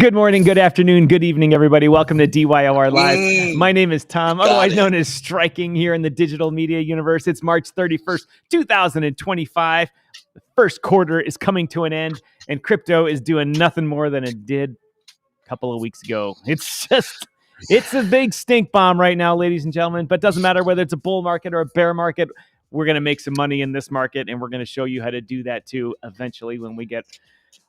Good morning, good afternoon, good evening, everybody. Welcome to DYOR Live. My name is Tom, otherwise known as Striking here in the digital media universe. It's March 31st, 2025. The first quarter is coming to an end, and crypto is doing nothing more than it did a couple of weeks ago. It's a big stink bomb right now, ladies and gentlemen, but doesn't matter whether it's a bull market or a bear market. We're going to make some money in this market, and we're going to show you how to do that too eventually when we get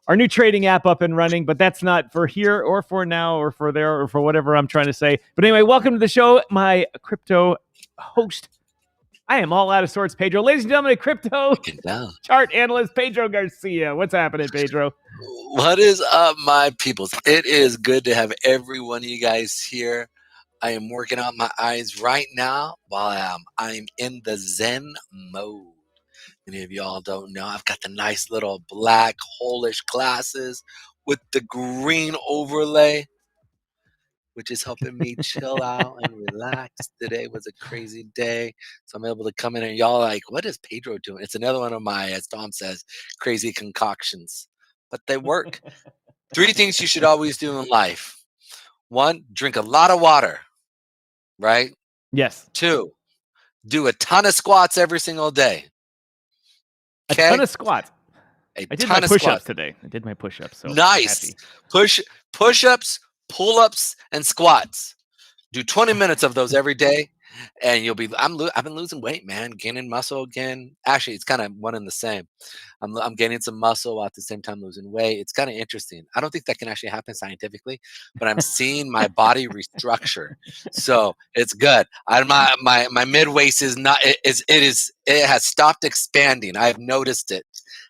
our new trading app up and running, but that's not for here or for now or for there or for whatever I'm trying to say. But anyway, welcome to the show, my crypto host. I am all out of sorts, Pedro. Ladies and gentlemen, crypto chart analyst, Pedro Garcia. What's happening, Pedro? What is up, my peoples? It is good to have every one of you guys here. I am working out my eyes right now while I'm in the Zen mode. Many of y'all don't know, I've got the nice little black hole-ish glasses with the green overlay, which is helping me chill out and relax. Today was a crazy day, so I'm able to come in and y'all are like, what is Pedro doing? It's another one of my, as Tom says, crazy concoctions, but they work. 3 things you should always do in life. 1, drink a lot of water, right? Yes. 2, do a ton of squats every single day. Okay? A ton of squats. I did my push-ups today. I did my push-ups. So nice. Push-ups, pull-ups, and squats. Do 20 minutes of those every day, and you'll be. I've been losing weight, man. Gaining muscle again. Actually, it's kind of one and the same. I'm gaining some muscle while at the same time losing weight. It's kind of interesting. I don't think that can actually happen scientifically, but I'm seeing my body restructure, so it's good. My mid waist is not. It has stopped expanding. I've noticed it.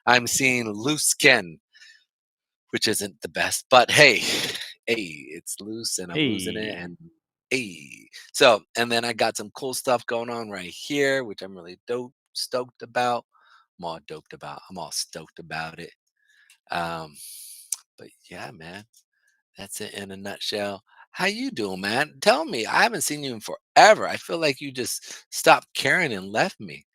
I'm seeing loose skin, which isn't the best, but hey, it's loose and I'm losing it, and so, and then I got some cool stuff going on right here, which I'm really stoked about. I'm all stoked about it. But yeah, man, that's it in a nutshell. How you doing, man? Tell me. I haven't seen you in forever. I feel like you just stopped caring and left me.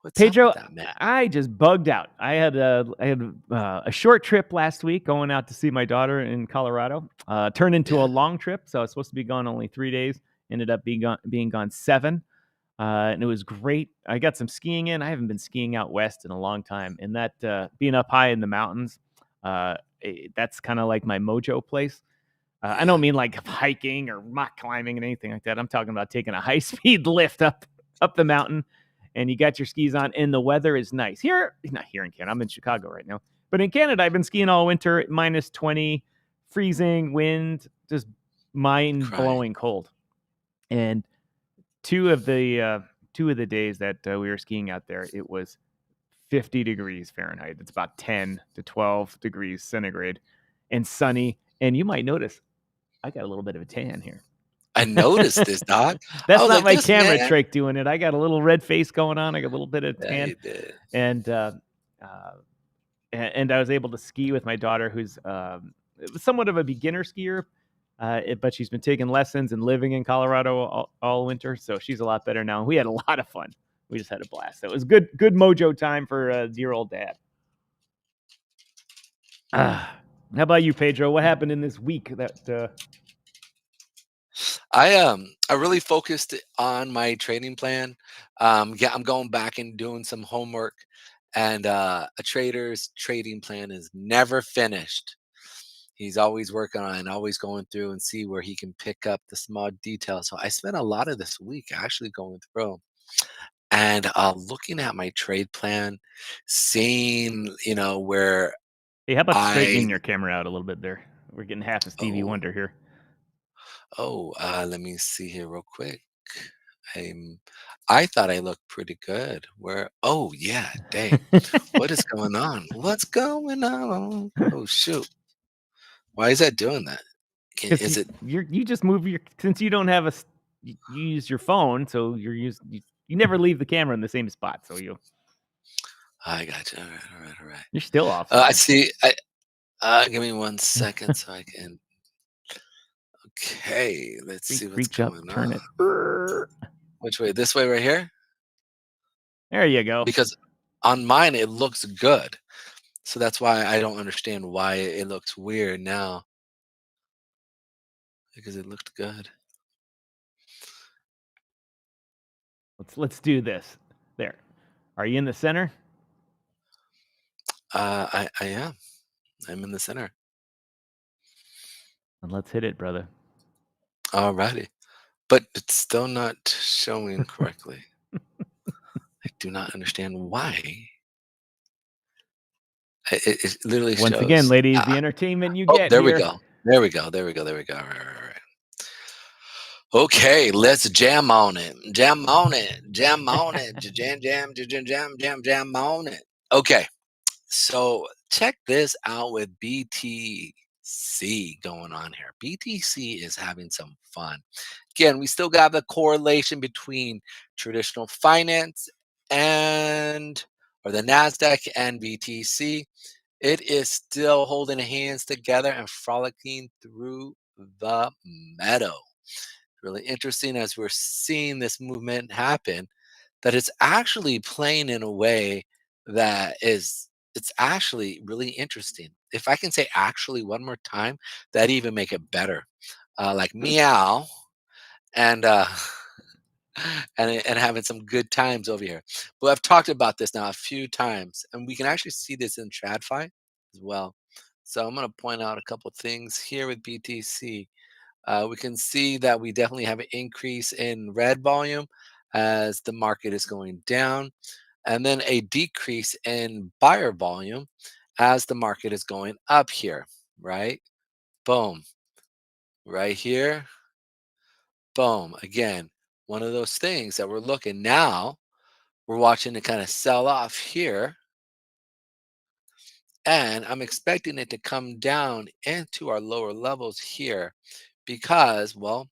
What's Pedro, up with that, man? I just bugged out. I had a short trip last week going out to see my daughter in Colorado. Turned into a long trip, so I was supposed to be gone only 3 days. Ended up being gone 7, and it was great. I got some skiing in. I haven't been skiing out west in a long time, and that being up high in the mountains, that's kind of like my mojo place. I don't mean like hiking or rock climbing and anything like that. I'm talking about taking a high-speed lift up the mountain. And you got your skis on, and the weather is nice. Not here in Canada. I'm in Chicago right now. But in Canada, I've been skiing all winter, minus 20, freezing, wind, just mind-blowing cold. And two of the days that we were skiing out there, it was 50 degrees Fahrenheit. It's about 10 to 12 degrees centigrade and sunny. And you might notice I got a little bit of a tan here. I noticed this, Doc. That's not my camera trick doing it. I got a little red face going on. I got a little bit of tan. And I was able to ski with my daughter, who's somewhat of a beginner skier, but she's been taking lessons and living in Colorado all winter, so she's a lot better now. We had a lot of fun. We just had a blast. So it was good mojo time for dear old dad. How about you, Pedro? What happened in this week that... I really focused on my trading plan. I'm going back and doing some homework, and a trader's trading plan is never finished. He's always working on it and always going through and see where he can pick up the small details. So I spent a lot of this week actually going through and looking at my trade plan, seeing where. Hey, how about straightening your camera out a little bit there? We're getting half a Stevie Wonder here. Let me see here real quick. I thought I looked pretty good. Oh yeah, dang. What is going on? What's going on? Oh shoot. Why is that doing that? You just move since you don't have you use your phone, so you never leave the camera in the same spot, so you. I got you. All right. You're still off. I see. Give me 1 second so I can. Okay, let's see what's going on. Turn it. Which way? This way right here? There you go. Because on mine, it looks good. So that's why I don't understand why it looks weird now. because it looked good. Let's do this. There. Are you in the center? I am. I'm in the center. And let's hit it, brother. Alrighty. But it's still not showing correctly. I do not understand why. It literally Once shows. again, ladies, the entertainment you Oh, get there here. we go. There we go. There we go. There we go. All right. Okay, let's jam on it. Jam on it. Jam on it. Jam on it. Okay, so check this out with BTC going on here. BTC is having some fun. Again, we still got the correlation between traditional finance or the NASDAQ and BTC. It is still holding hands together and frolicking through the meadow. Really interesting as we're seeing this movement happen, that it's actually playing in a way that it's actually really interesting. If I can say actually one more time, that even make it better. Like meow and and having some good times over here. But I've talked about this now a few times, and we can actually see this in TradFi as well. So I'm going to point out a couple things here with BTC. We can see that we definitely have an increase in red volume as the market is going down, and then a decrease in buyer volume as the market is going up here, right? Boom. Right here. Boom. Again, one of those things that we're looking now, we're watching it kind of sell off here. And I'm expecting it to come down into our lower levels here because, well,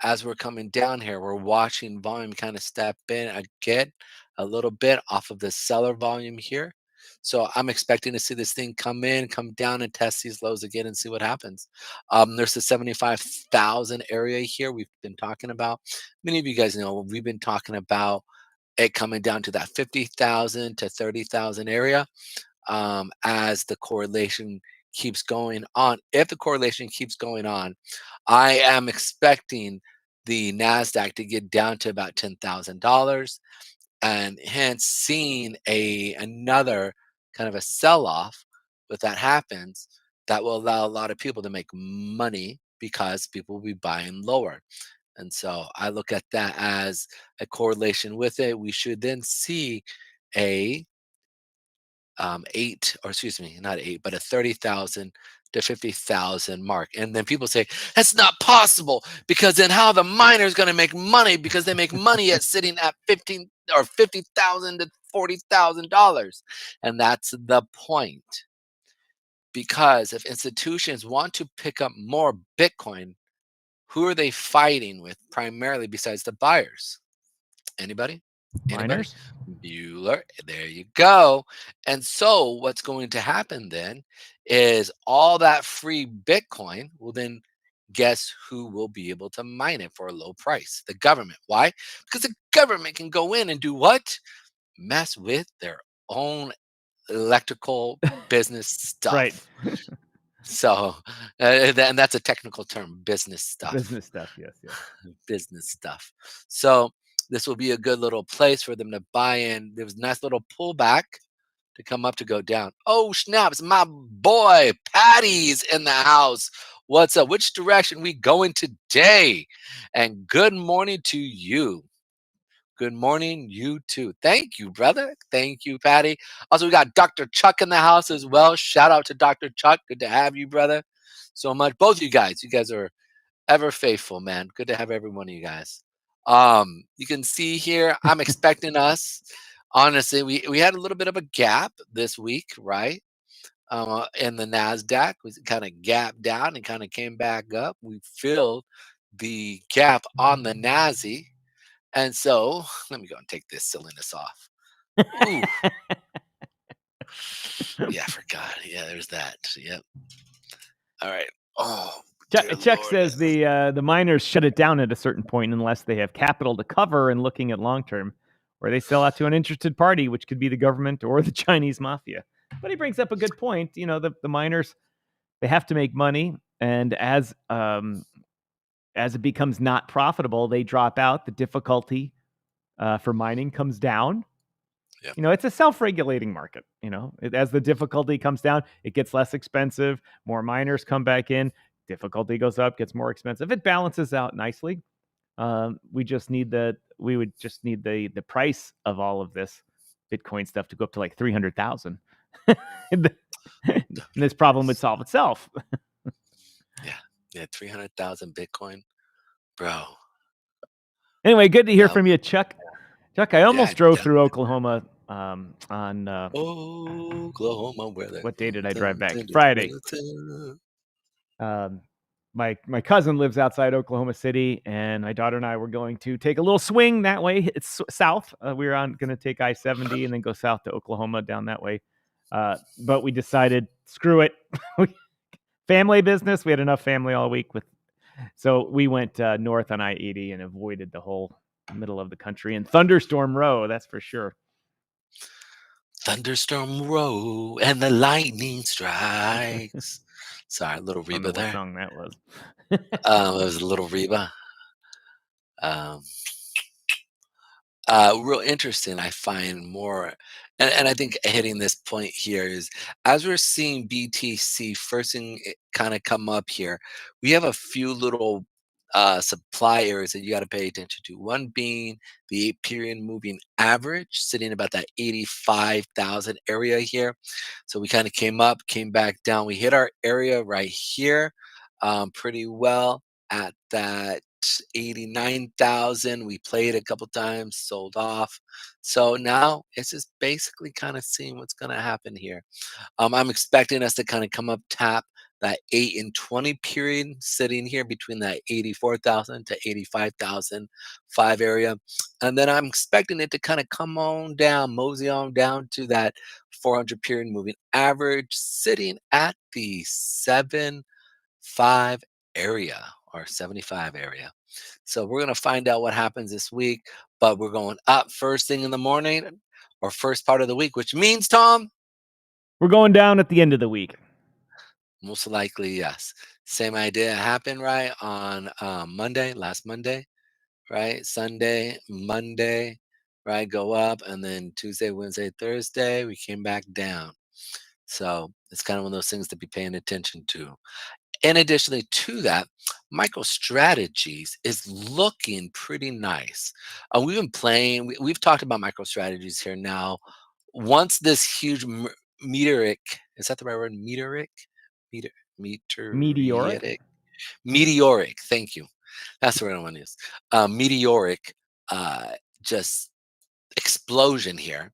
as we're coming down here, we're watching volume kind of step in again a little bit off of the seller volume here. So I'm expecting to see this thing come in, come down, and test these lows again and see what happens. There's the 75,000 area here we've been talking about. Many of you guys know we've been talking about it coming down to that 50,000 to 30,000 area as the correlation keeps going on. If the correlation keeps going on, I am expecting the NASDAQ to get down to about $10,000 and hence seeing another kind of a sell-off. If that happens, that will allow a lot of people to make money because people will be buying lower. And so I look at that as a correlation with it. We should then see a not eight, but a 30,000 to 50,000 mark. And then people say, that's not possible because then how the miner is going to make money because they make money at sitting at 15 or 50,000 to $40,000. And that's the point. Because if institutions want to pick up more Bitcoin, who are they fighting with primarily besides the buyers? Anybody? Miners? Bueller, there you go. And so what's going to happen then is all that free Bitcoin will then guess who will be able to mine it for a low price? The government. Why? Because the government can go in and do what? Mess with their own electrical business stuff. Right. So, and that's a technical term, business stuff. Business stuff, yes. Business stuff. So this will be a good little place for them to buy in. There was a nice little pullback to come up to go down. Oh, snaps. My boy, Patty's in the house. What's up? Which direction we going today? And good morning to you. Good morning, you too. Thank you, brother. Thank you, Patty. Also, we got Dr. Chuck in the house as well. Shout out to Dr. Chuck. Good to have you, brother. So much. Both of you guys. You guys are ever faithful, man. Good to have every one of you guys. You can see here, I'm expecting us. Honestly, we had a little bit of a gap this week, right? In the NASDAQ, we kind of gapped down and kind of came back up. We filled the gap on the NASI. And so let me go and take this silliness off. Ooh. Yeah, I forgot. Yeah, there's that. Yep. All right. Oh, Chuck says the miners shut it down at a certain point unless they have capital to cover and looking at long term, or they sell out to an interested party, which could be the government or the Chinese mafia. But he brings up a good point. You know, the miners, they have to make money, and as as it becomes not profitable, they drop out. The difficulty for mining comes down. Yep. It's a self-regulating market. As the difficulty comes down, it gets less expensive. More miners come back in. Difficulty goes up, gets more expensive. It balances out nicely. We would just need the price of all of this Bitcoin stuff to go up to like 300,000. And this problem would solve itself. Yeah, 300,000 Bitcoin, bro. Anyway, good to hear from you, Chuck. Chuck, I almost drove definitely. through Oklahoma on Oklahoma weather. what day did I drive back? Friday. My cousin lives outside Oklahoma City, and my daughter and I were going to take a little swing that way. It's south. We were going to take I-70 and then go south to Oklahoma down that way. But we decided, screw it. Family business. We had enough family all week so we went north on I-80 and avoided the whole middle of the country and Thunderstorm Row. That's for sure. Thunderstorm Row and the lightning strikes. Sorry, a little Reba there. What song that was? It was a little Reba. Real interesting. I find more, and I think hitting this point here is as we're seeing BTC first thing kind of come up here, we have a few little supply areas that you got to pay attention to. One being the 8-period moving average, sitting about that 85,000 area here. So we kind of came up, came back down. We hit our area right here pretty well at that 89,000. We played a couple times, sold off. So now it's just basically kind of seeing what's going to happen here. I'm expecting us to kind of come up, tap that 8 and 20 period, sitting here between that 84,000 to 85,005 area. And then I'm expecting it to kind of come on down, mosey on down to that 400 period moving average, sitting at the 75 area or 75 area. So we're going to find out what happens this week, but we're going up first thing in the morning or first part of the week, which means, Tom, we're going down at the end of the week. Most likely, yes. Same idea happened, right, on last Monday, right? Sunday, Monday, right? Go up, and then Tuesday, Wednesday, Thursday, we came back down. So it's kind of one of those things to be paying attention to. And additionally to that, MicroStrategies is looking pretty nice. We've been playing, we've talked about MicroStrategies here now. Once this huge meteoric, is that the right word? Meteoric? Meteoric, thank you. That's the word I want to use. Meteoric, just explosion here.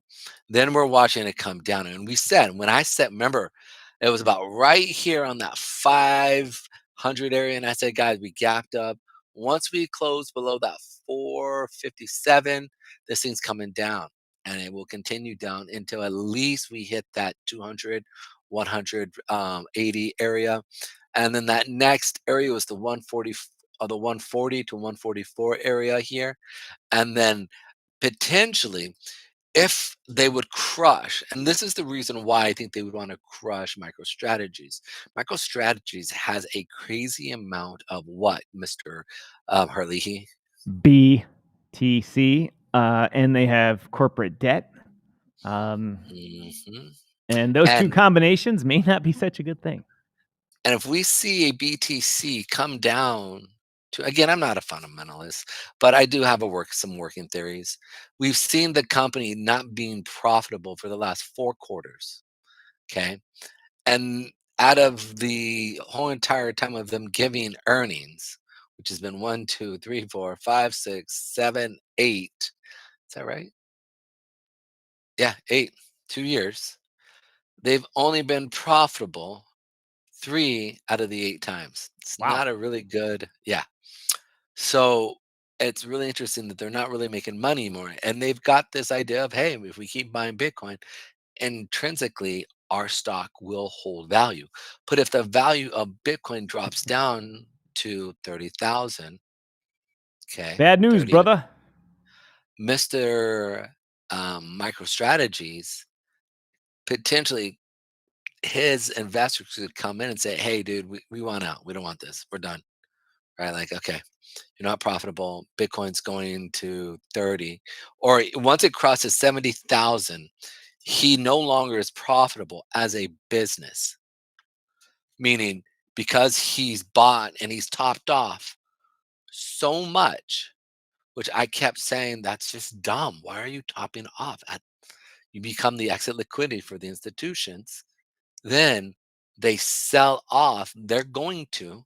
Then we're watching it come down. And remember, it was about right here on that 500 area. And I said, guys, we gapped up. Once we close below that 457, this thing's coming down. And it will continue down until at least we hit that 200, 180 area. And then that next area was the 140, the 140 to 144 area here. And then potentially, if they would crush, and this is the reason why I think they would want to crush MicroStrategies. MicroStrategies has a crazy amount of what, Mr. Herlihy? BTC, and they have corporate debt. And those two combinations may not be such a good thing. And if we see a BTC come down to, again, I'm not a fundamentalist, but I do have some working theories. We've seen the company not being profitable for the last 4 quarters. Okay. And out of the whole entire time of them giving earnings, which has been 1, 2, 3, 4, 5, 6, 7, 8. Is that right? Yeah, 8. 2 years. They've only been profitable 3 out of the 8 times. It's not a really good, yeah. So it's really interesting that they're not really making money anymore. And they've got this idea of, hey, if we keep buying Bitcoin, intrinsically, our stock will hold value. But if the value of Bitcoin drops down to 30,000, okay. Bad news, brother. Mr. MicroStrategies, potentially his investors could come in and say, hey, dude, we want out. We don't want this. We're done. right? Like, okay, you're not profitable. Bitcoin's going to 30, or once it crosses 70,000, he no longer is profitable as a business. Meaning, because he's bought and he's topped off so much, which I kept saying that's just dumb. Why are you topping off? You become the exit liquidity for the institutions. Then they sell off. They're going to.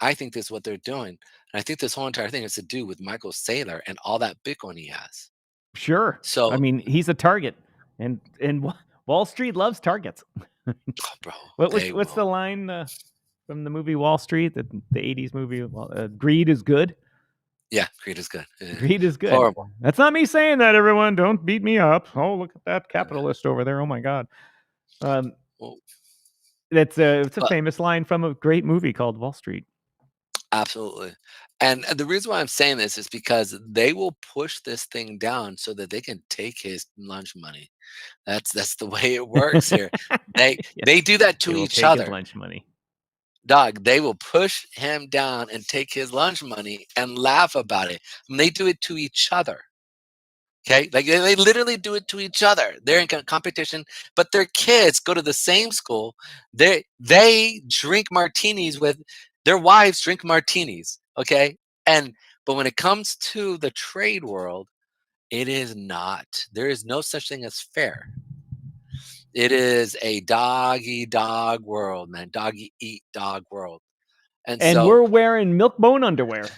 I think this is what they're doing. And I think this whole entire thing has to do with Michael Saylor and all that Bitcoin he has. Sure. So, I mean, he's a target, and Wall Street loves targets. oh, bro, What's the line from the movie Wall Street, the '80s movie? Greed is good. Yeah, greed is good. Greed is good. Horrible. That's not me saying that, everyone. Don't beat me up. Oh, look at that capitalist over there. Oh my God. Well, It's a but famous line from a great movie called Wall Street. absolutely. And the reason why I'm saying this is because they will push this thing down so that they can take his lunch money. That's the way it works here. They Yeah. they do that They to will each take his other. lunch money. Dog, they will push him down and take his lunch money and laugh about it. And they do it to each other. Okay, like they literally do it to each other. They're in competition, but their kids go to the same school. They drink martinis with their wives. Drink martinis. Okay, but when it comes to the trade world, it is not. There is no such thing as fair. It is a dog world, man. Doggy eat dog world. And And so we're wearing milk bone underwear.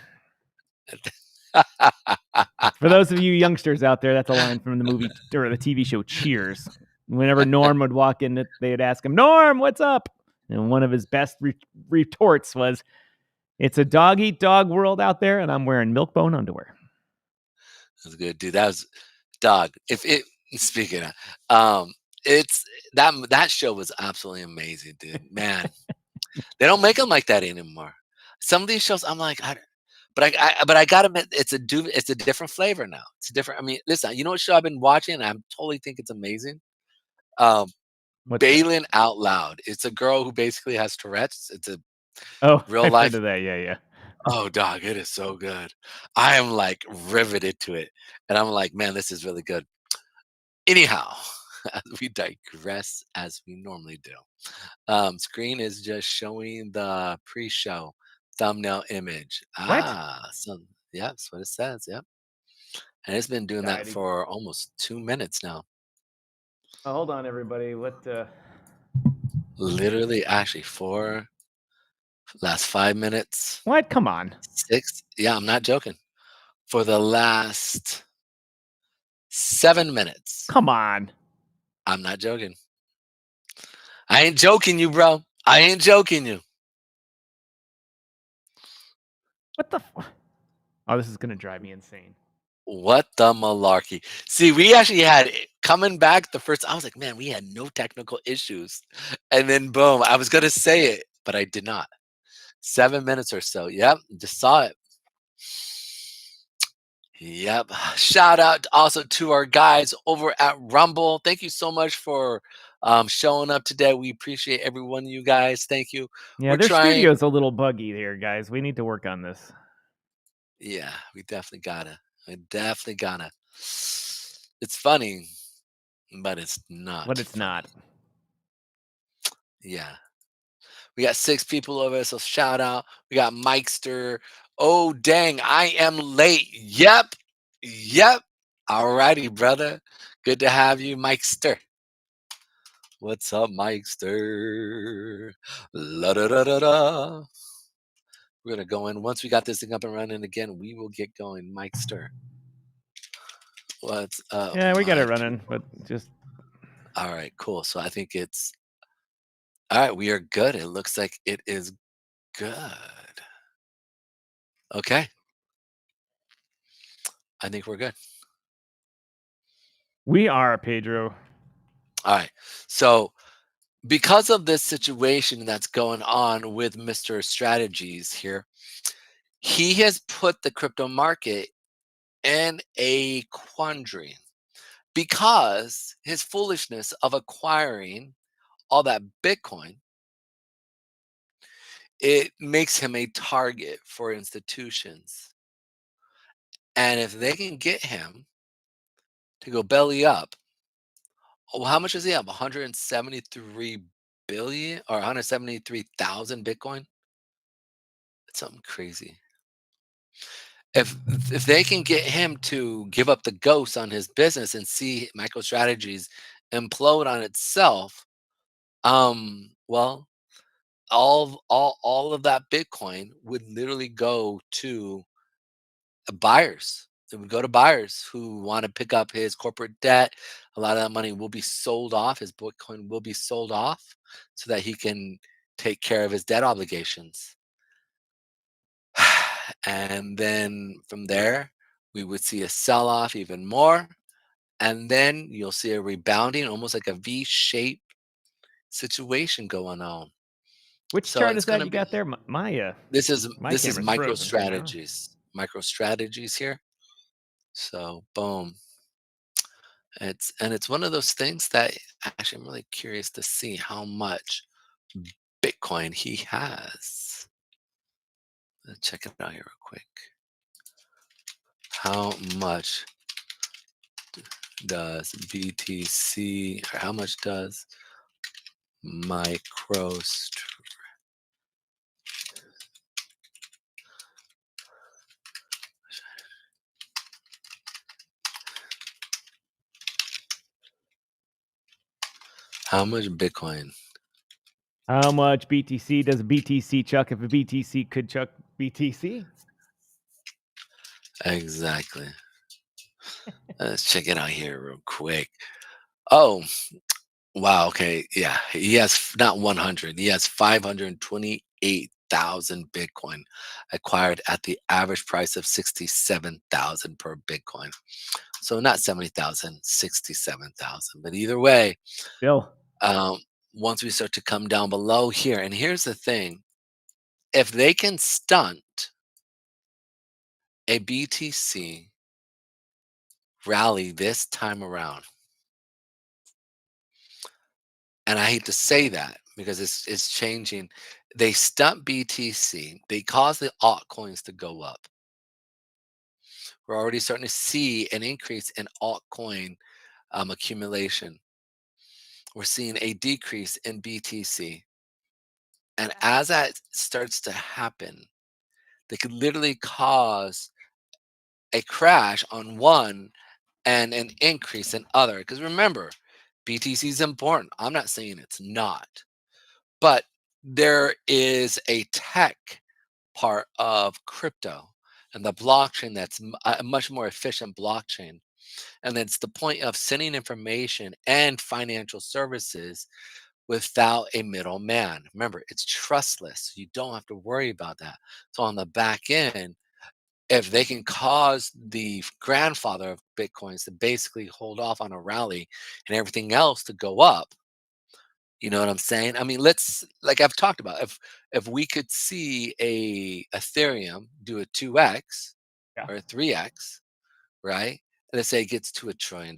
For those of you youngsters out there, that's a line from the movie or the TV show Cheers. Whenever Norm would walk in, they'd ask him, "Norm, what's up?" And one of his best retorts was, "It's a dog eat dog world out there, and I'm wearing milk bone underwear." That's good, dude. That was dog. If it speaking of, it's that show was absolutely amazing, dude. Man, they don't make them like that anymore. Some of these shows, I'm like, but I gotta admit, it's a different flavor now. It's a different. I mean, listen, you know what show I've been watching? And I totally think it's amazing. What's that? Bailing Out Loud. It's a girl who basically has Tourette's. It's a Oh, real I've heard life. of that. Yeah, yeah. Oh, dog, it is so good. I am like riveted to it, and I'm like, man, this is really good. Anyhow, as we digress as we normally do. Screen is just showing the pre-show thumbnail image. What? So yeah, that's what it says. Yep. And it's been doing that for almost 2 minutes now. Oh, hold on, everybody. What? Literally, actually, for last 5 minutes. What? Come on. 6. Yeah, I'm not joking. For the last 7 minutes. Come on. I'm not joking. I ain't joking you, bro. I ain't joking you. What the? Oh, this is gonna drive me insane. What the malarkey. See, we actually had coming back the first. I was like, man, we had no technical issues, and then boom, I was gonna say it, but I did not. 7 minutes or so. Yep, just saw it. Yep. Shout out also to our guys over at Rumble. Thank you so much for showing up today. We appreciate every one of you guys. Thank you. Yeah, We're their trying. studio's a little buggy here, guys. We need to work on this. Yeah, we definitely gotta. We definitely gotta. It's funny, but it's not. But it's funny. not. Yeah. We got 6 people over, so shout out. We got Mikester. Oh, dang, I am late. Yep. Yep. Alrighty, brother. Good to have you, Mikester. What's up, Mikester? La da da da da. We're gonna go in. Once we got this thing up and running again, we will get going. Mikester. What's up? Yeah, we got it running, but just all right, cool. So I think it's all right. We are good. It looks like it is good. Okay. I think we're good. we are, Pedro. All right. So because of this situation that's going on with Mr. Strategies here, he has put the crypto market in a quandary because his foolishness of acquiring all that Bitcoin it makes him a target for institutions. And if they can get him to go belly up, oh, how much does he have? 173 billion or 173,000 Bitcoin? That's something crazy. If they can get him to give up the ghost on his business and see MicroStrategies implode on itself, well, all of that Bitcoin would literally go to buyers. It would go to buyers who want to pick up his corporate debt. A lot of that money will be sold off. His Bitcoin will be sold off so that he can take care of his debt obligations. And then from there, we would see a sell off even more. And then you'll see a rebounding, almost like a V shaped situation going on. Which So chart it's is going that to you be got there? My this is camera's frozen right now. microstrategies here. So boom. It's one of those things that actually I'm really curious to see how much Bitcoin he has. Let's check it out here real quick. How much does BTC, or how much does MicroStrategy? How much Bitcoin? How much BTC does BTC chuck if a BTC could chuck BTC? Exactly. Let's check it out here real quick. Oh, wow. Okay. Yeah. He has not 100. He has 528,000 Bitcoin acquired at the average price of 67,000 per Bitcoin. So not 70,000, 67,000. But either way, Still. once we start to come down below here, and here's the thing, if they can stunt a BTC rally this time around, and I hate to say that because it's changing. They stunt BTC. They cause the altcoins to go up. We're already starting to see an increase in altcoin accumulation. We're seeing a decrease in BTC. And as that starts to happen, they could literally cause a crash on one and an increase in other. Because remember, BTC is important. I'm not saying it's not. But there is a tech part of crypto and the blockchain that's a much more efficient blockchain. And it's the point of sending information and financial services without a middleman. Remember, it's trustless. You don't have to worry about that. So on the back end, if they can cause the grandfather of Bitcoins to basically hold off on a rally and everything else to go up, you know what I'm saying? I mean, let's, like I've talked about, if we could see a Ethereum do a 2x Yeah. or a 3x, right? Let's say it gets to $1 trillion.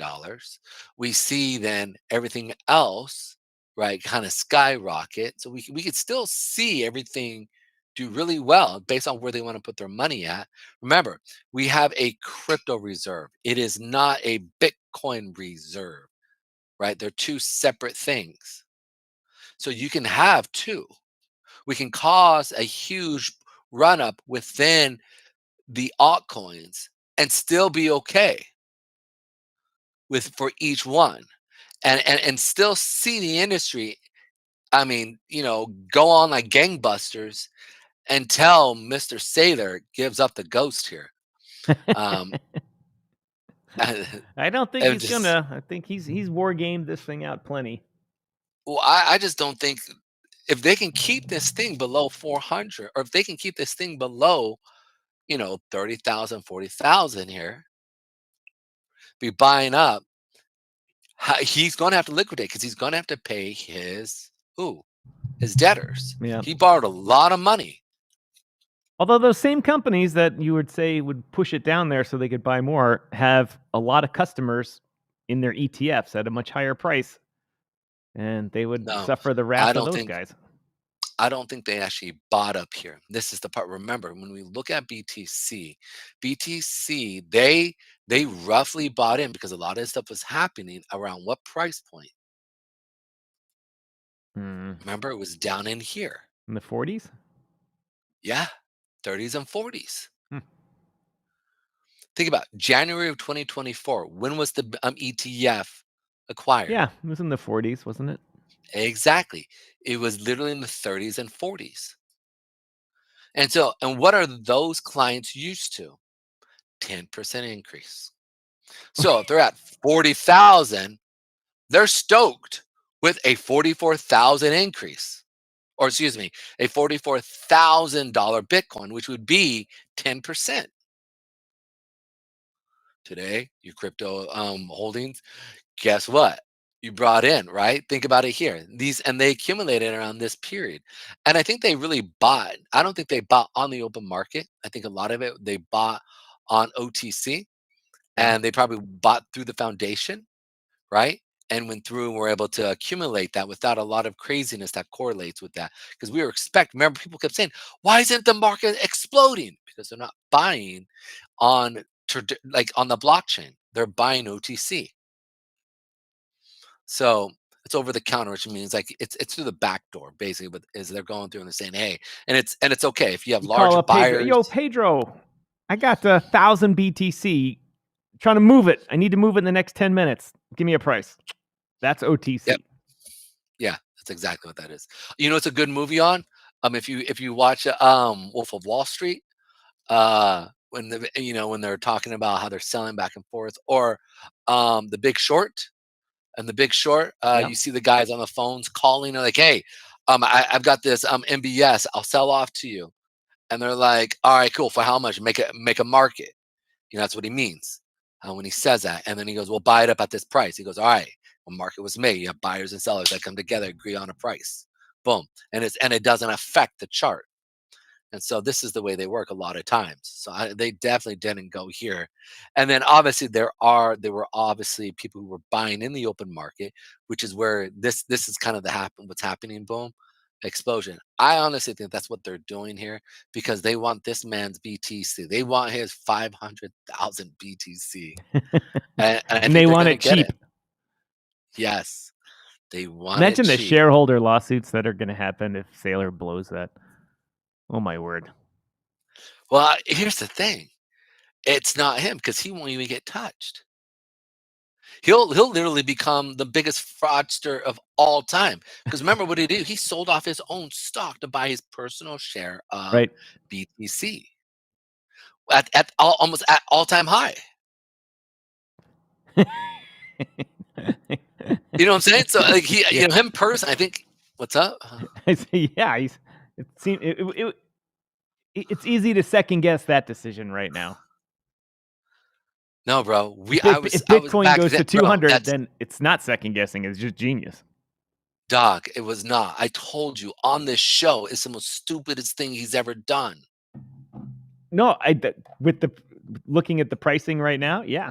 We see then everything else, right, kind of skyrocket. So we could still see everything do really well based on where they want to put their money at. Remember, we have a crypto reserve. It is not a Bitcoin reserve, right? They're two separate things. So you can have two. We can cause a huge run up within the altcoins and still be okay with for each one, and still see the industry. I mean, go on like gangbusters until Mr. Sailor gives up the ghost here. Um, I don't think it he's just, gonna. I think he's war gamed this thing out plenty. well, I just don't think if they can keep this thing below 400, or if they can keep this thing below 30,000, 40,000 here, be buying up, he's going to have to liquidate because he's going to have to pay his debtors. Yeah. He borrowed a lot of money. Although those same companies that you would say would push it down there so they could buy more have a lot of customers in their ETFs at a much higher price, and they would No, suffer the I wrath of don't those think guys. I don't think they actually bought up here. This is the part. Remember, when we look at BTC, they roughly bought in because a lot of this stuff was happening around what price point? Remember, it was down in here. In the 40s? Yeah, 30s and 40s. Hmm. Think about January of 2024. When was the ETF acquired? Yeah, it was in the 40s, wasn't it? Exactly. It was literally in the 30s and 40s. And so, and what are those clients used to? 10% increase. So if they're at 40,000, they're stoked with a 44,000 increase. Or excuse me, a $44,000 Bitcoin, which would be 10%. Today, your crypto holdings, guess what? You brought in, right? Think about it here. And they accumulated around this period. And I think they really bought. I don't think they bought on the open market. I think a lot of it they bought on OTC, Yeah. and they probably bought through the foundation, right? And went through and were able to accumulate that without a lot of craziness that correlates with that. Because we were remember, people kept saying, why isn't the market exploding? Because they're not buying on like on the blockchain. They're buying OTC. So it's over the counter, which means like it's through the back door, basically, but as they're going through and they're saying, hey, and it's okay if you have You call large up Pedro. buyers. Yo, Pedro, I got 1,000 BTC. Trying to move it. I need to move it in the next 10 minutes. Give me a price. That's OTC. Yep. Yeah, that's exactly what that is. You know, it's a good movie on. If you watch Wolf of Wall Street, when when they're talking about how they're selling back and forth, or The Big Short. And The Big Short, Yeah. you see the guys on the phones calling, like, hey, I've got this MBS, I'll sell off to you. And they're like, all right, cool. For how much? Make a market. That's what he means when he says that. And then he goes, well, buy it up at this price. He goes, all right, well, market was made. You have buyers and sellers that come together, agree on a price. Boom. And it doesn't affect the chart. And so this is the way they work a lot of times. So they definitely didn't go here. And then obviously there were obviously people who were buying in the open market, which is where this is kind of what's happening. Boom, explosion. I honestly think that's what they're doing here because they want this man's BTC. They want his 500,000 BTC, and I think they they're want gonna it get cheap. Yes, they want Imagine it the cheap. shareholder lawsuits that are going to happen if Saylor blows that. Oh my word. Well, here's the thing. It's not him because he won't even get touched. He'll literally become the biggest fraudster of all time. Because remember what he did? He sold off his own stock to buy his personal share of Right. BTC almost at all-time high. You know what I'm saying? So like him personally, I think. What's up? I say, yeah. It's easy to second guess that decision right now. No, bro. If Bitcoin goes to 200, then it's not second guessing. It's just genius. Dog, it was not. I told you on this show, it's the most stupidest thing he's ever done. No, with the looking at the pricing right now, yeah.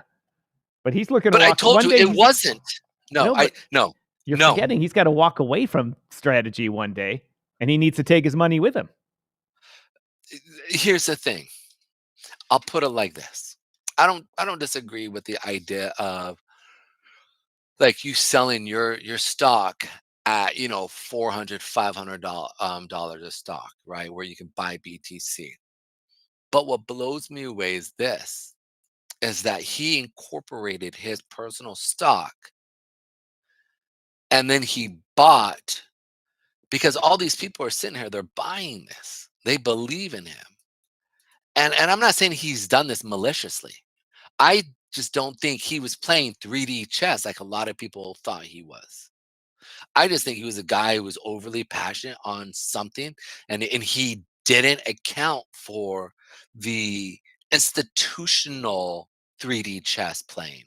But he's looking. But I told you it wasn't. No, no. You're forgetting he's got to walk away from strategy one day, and he needs to take his money with him. Here's the thing. I'll put it like this. I don't disagree with the idea of like you selling your stock at $400, $500 a stock, right? Where you can buy BTC. But what blows me away is this, is that he incorporated his personal stock and then he bought, because all these people are sitting here, they're buying this. They believe in him. And I'm not saying he's done this maliciously. I just don't think he was playing 3D chess like a lot of people thought he was. I just think he was a guy who was overly passionate on something, and he didn't account for the institutional 3D chess playing.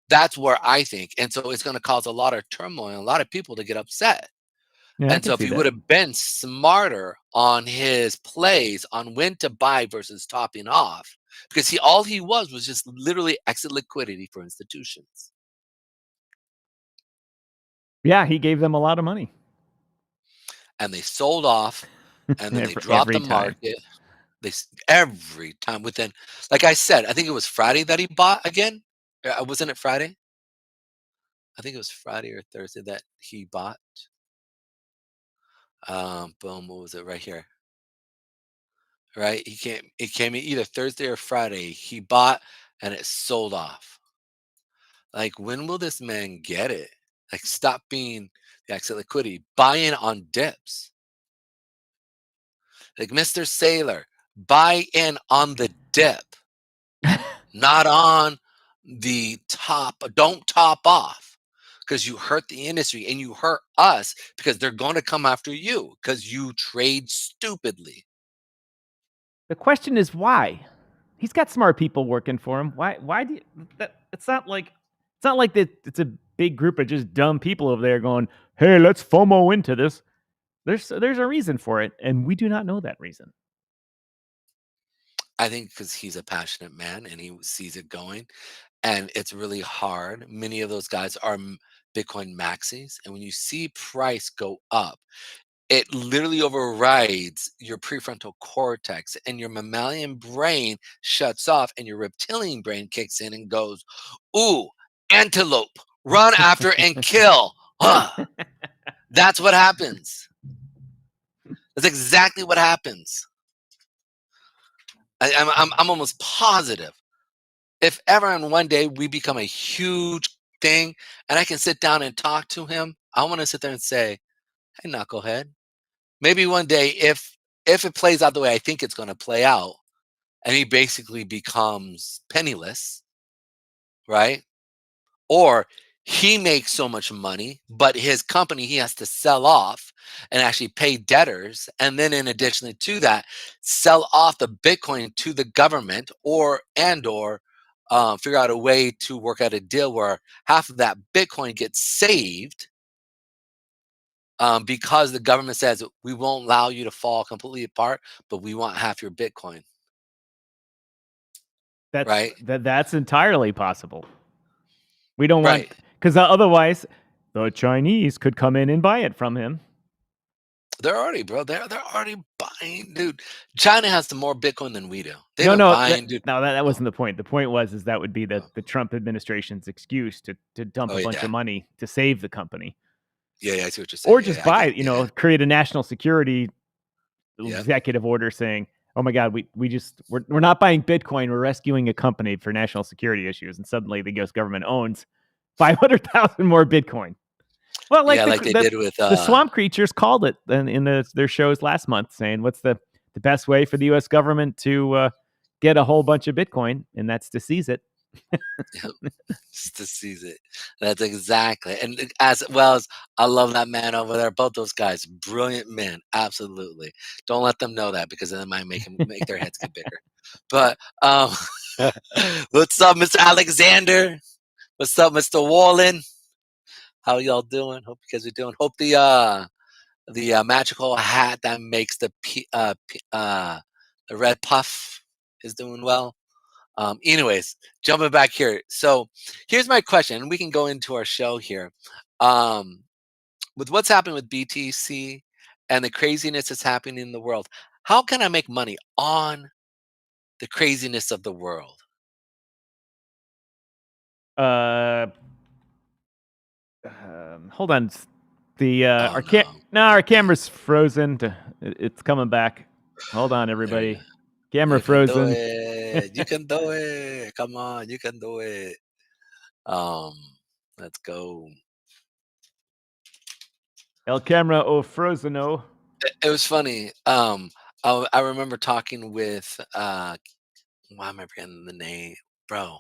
That's where I think. And so it's going to cause a lot of turmoil and a lot of people to get upset. Yeah, and so if he would have been smarter on his plays on when to buy versus topping off, because all he was just literally exit liquidity for institutions. Yeah, he gave them a lot of money. and they sold off, and then they Every dropped the time. market. Every time within, like I said, I think it was Friday that he bought again. Wasn't it Friday? I think it was Friday or Thursday that he bought. Boom, what was it right here? Right? It came in either Thursday or Friday. He bought and it sold off. Like, when will this man get it? Like, stop being the exit liquidity, buy in on dips. Like Mr. Sailor, buy in on the dip, not on the top. Don't top off, because you hurt the industry and you hurt us, because they're going to come after you because you trade stupidly. The question is why? He's got smart people working for him. Why do you, that? It's not like that. It's a big group of just dumb people over there going, "Hey, let's FOMO into this." There's a reason for it, and we do not know that reason. I think because he's a passionate man and he sees it going, and it's really hard. Many of those guys are Bitcoin maxis, and when you see price go up, it literally overrides your prefrontal cortex, and your mammalian brain shuts off, and your reptilian brain kicks in and goes, "Ooh, antelope, run after and kill." That's what happens. That's exactly what happens. I'm almost positive. If ever in one day we become a huge thing and I can sit down and talk to him, I want to sit there and say, "Hey, knucklehead, maybe one day, if it plays out the way I think it's going to play out, and he basically becomes penniless, right? Or he makes so much money, but his company he has to sell off and actually pay debtors, and then in addition to that, sell off the Bitcoin to the government, or figure out a way to work out a deal where half of that Bitcoin gets saved, because the government says we won't allow you to fall completely apart, but we want half your Bitcoin." Right? That's entirely possible. We don't want, Right. because otherwise the Chinese could come in and buy it from him. They're already, bro. They're already buying, dude. China has more Bitcoin than we do. They've No, been buying, dude. that wasn't the point. The point was that would be the Trump administration's excuse to dump Oh a bunch yeah, of money to save the company, yeah. I see what you're saying. or Yeah, just I get buy, it. Yeah, create a national security yeah, executive order saying, "Oh my God, we're not buying Bitcoin. We're rescuing a company for national security issues," and suddenly the U.S. government owns 500,000 more Bitcoin. Well, like yeah. Like they did with the swamp creatures called it in their shows last month, saying, "What's the best way for the U.S. government to get a whole bunch of Bitcoin, and that's to seize it." just to seize it. That's exactly. And as well as, I love that man over there. Both those guys, brilliant men. Absolutely. Don't let them know that, because then it might make their heads get bigger. But what's up, Mr. Alexander? What's up, Mr. Wallin? How y'all doing? Hope you guys are doing. Hope the magical hat that makes the red puff is doing well. Anyways, jumping back here. So here's my question, and we can go into our show here. With what's happening with BTC and the craziness that's happening in the world, how can I make money on the craziness of the world? Hold on. Oh no. Our camera's frozen. It's coming back. Hold on, There you everybody. go. Camera You can do frozen. it. You can do it. Come on, you can do it. Um, let's go. El camera o frozeno. It was funny. I remember talking with why am I forgetting the name, bro?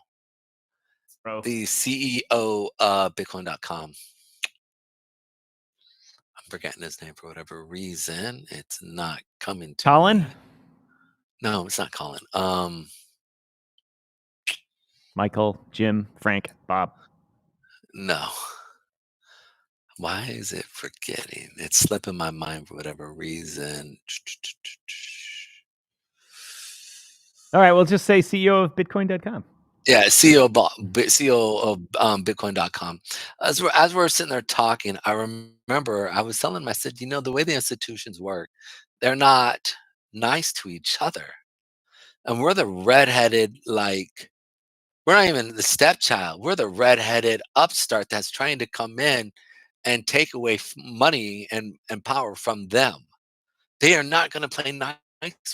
Bro. The CEO of Bitcoin.com. I'm forgetting his name for whatever reason. It's not coming to Colin? me. No, it's not Colin. Michael, Jim, Frank, Bob. No. Why is it forgetting? It's slipping my mind for whatever reason. All right, we'll just say CEO of Bitcoin.com. Yeah, CEO of Bitcoin.com. As we're sitting there talking, I remember I was telling him, I said, the way the institutions work, they're not nice to each other. And we're the redheaded, like, we're not even the stepchild. We're the redheaded upstart that's trying to come in and take away money and power from them. They are not going to play nice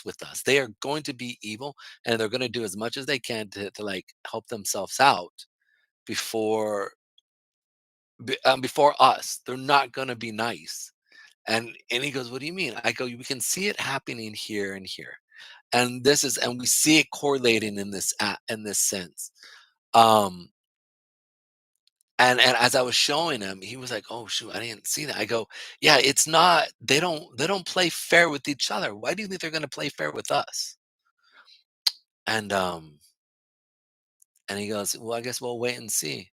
with us. They are going to be evil, and they're going to do as much as they can to like help themselves out before before us. They're not going to be nice. And he goes, "What do you mean?" I go, "We can see it happening here and here, and we see it correlating in this sense." Um, and as I was showing him, he was like, "Oh shoot, I didn't see that." I go, "Yeah, it's not. They don't play fair with each other. Why do you think they're going to play fair with us?" And he goes, "Well, I guess we'll wait and see."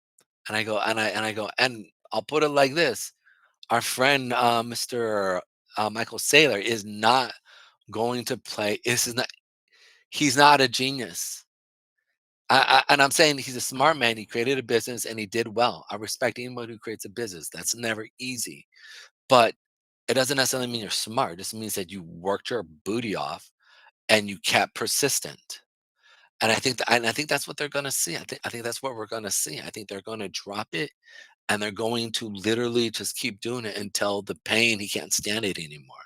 And I go, and I'll put it like this: our friend, Mr. Michael Saylor, is not going to play. This is not. He's not a genius. And I'm saying he's a smart man. He created a business and he did well. I respect anyone who creates a business. That's never easy, but it doesn't necessarily mean you're smart. It just means that you worked your booty off and you kept persistent. And I think that's what they're going to see. I think that's what we're going to see. I think they're going to drop it, and they're going to literally just keep doing it until the pain, he can't stand it anymore.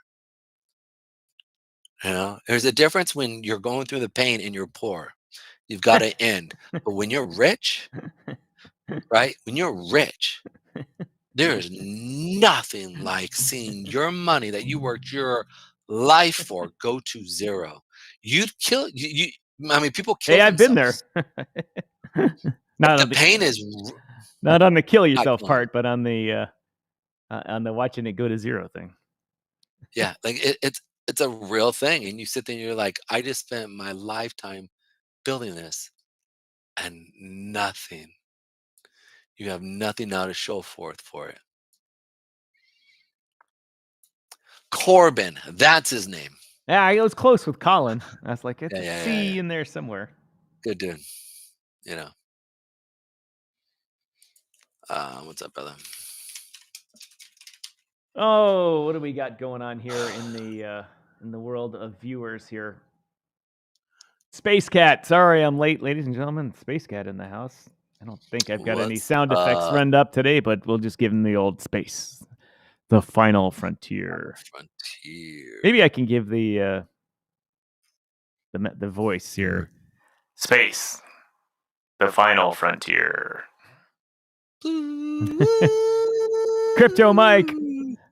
There's a difference when you're going through the pain and you're poor. You've got to end. But when you're rich, right? When you're rich, there is nothing like seeing your money that you worked your life for go to zero. You'd kill you. I mean, people kill Hey, I've been there. themselves. But Not the on the pain is not on the kill yourself go on. part, but on the watching it go to zero thing. Yeah, like it's a real thing, and you sit there and you're like, I just spent my lifetime building this, and nothing. You have nothing now to show forth for it. Corbin, that's his name. Yeah, I was close with Colin. I was like, it's a Yeah. C in there somewhere. Good dude. What's up, brother? Oh, what do we got going on here in the world of viewers here? Space Cat. Sorry, I'm late, ladies and gentlemen. Space Cat in the house. I don't think I've got any What's sound effects up? run up today, but we'll just give him the old space. The final frontier. Frontier. Maybe I can give the voice here. Space. The final frontier. Crypto Mike.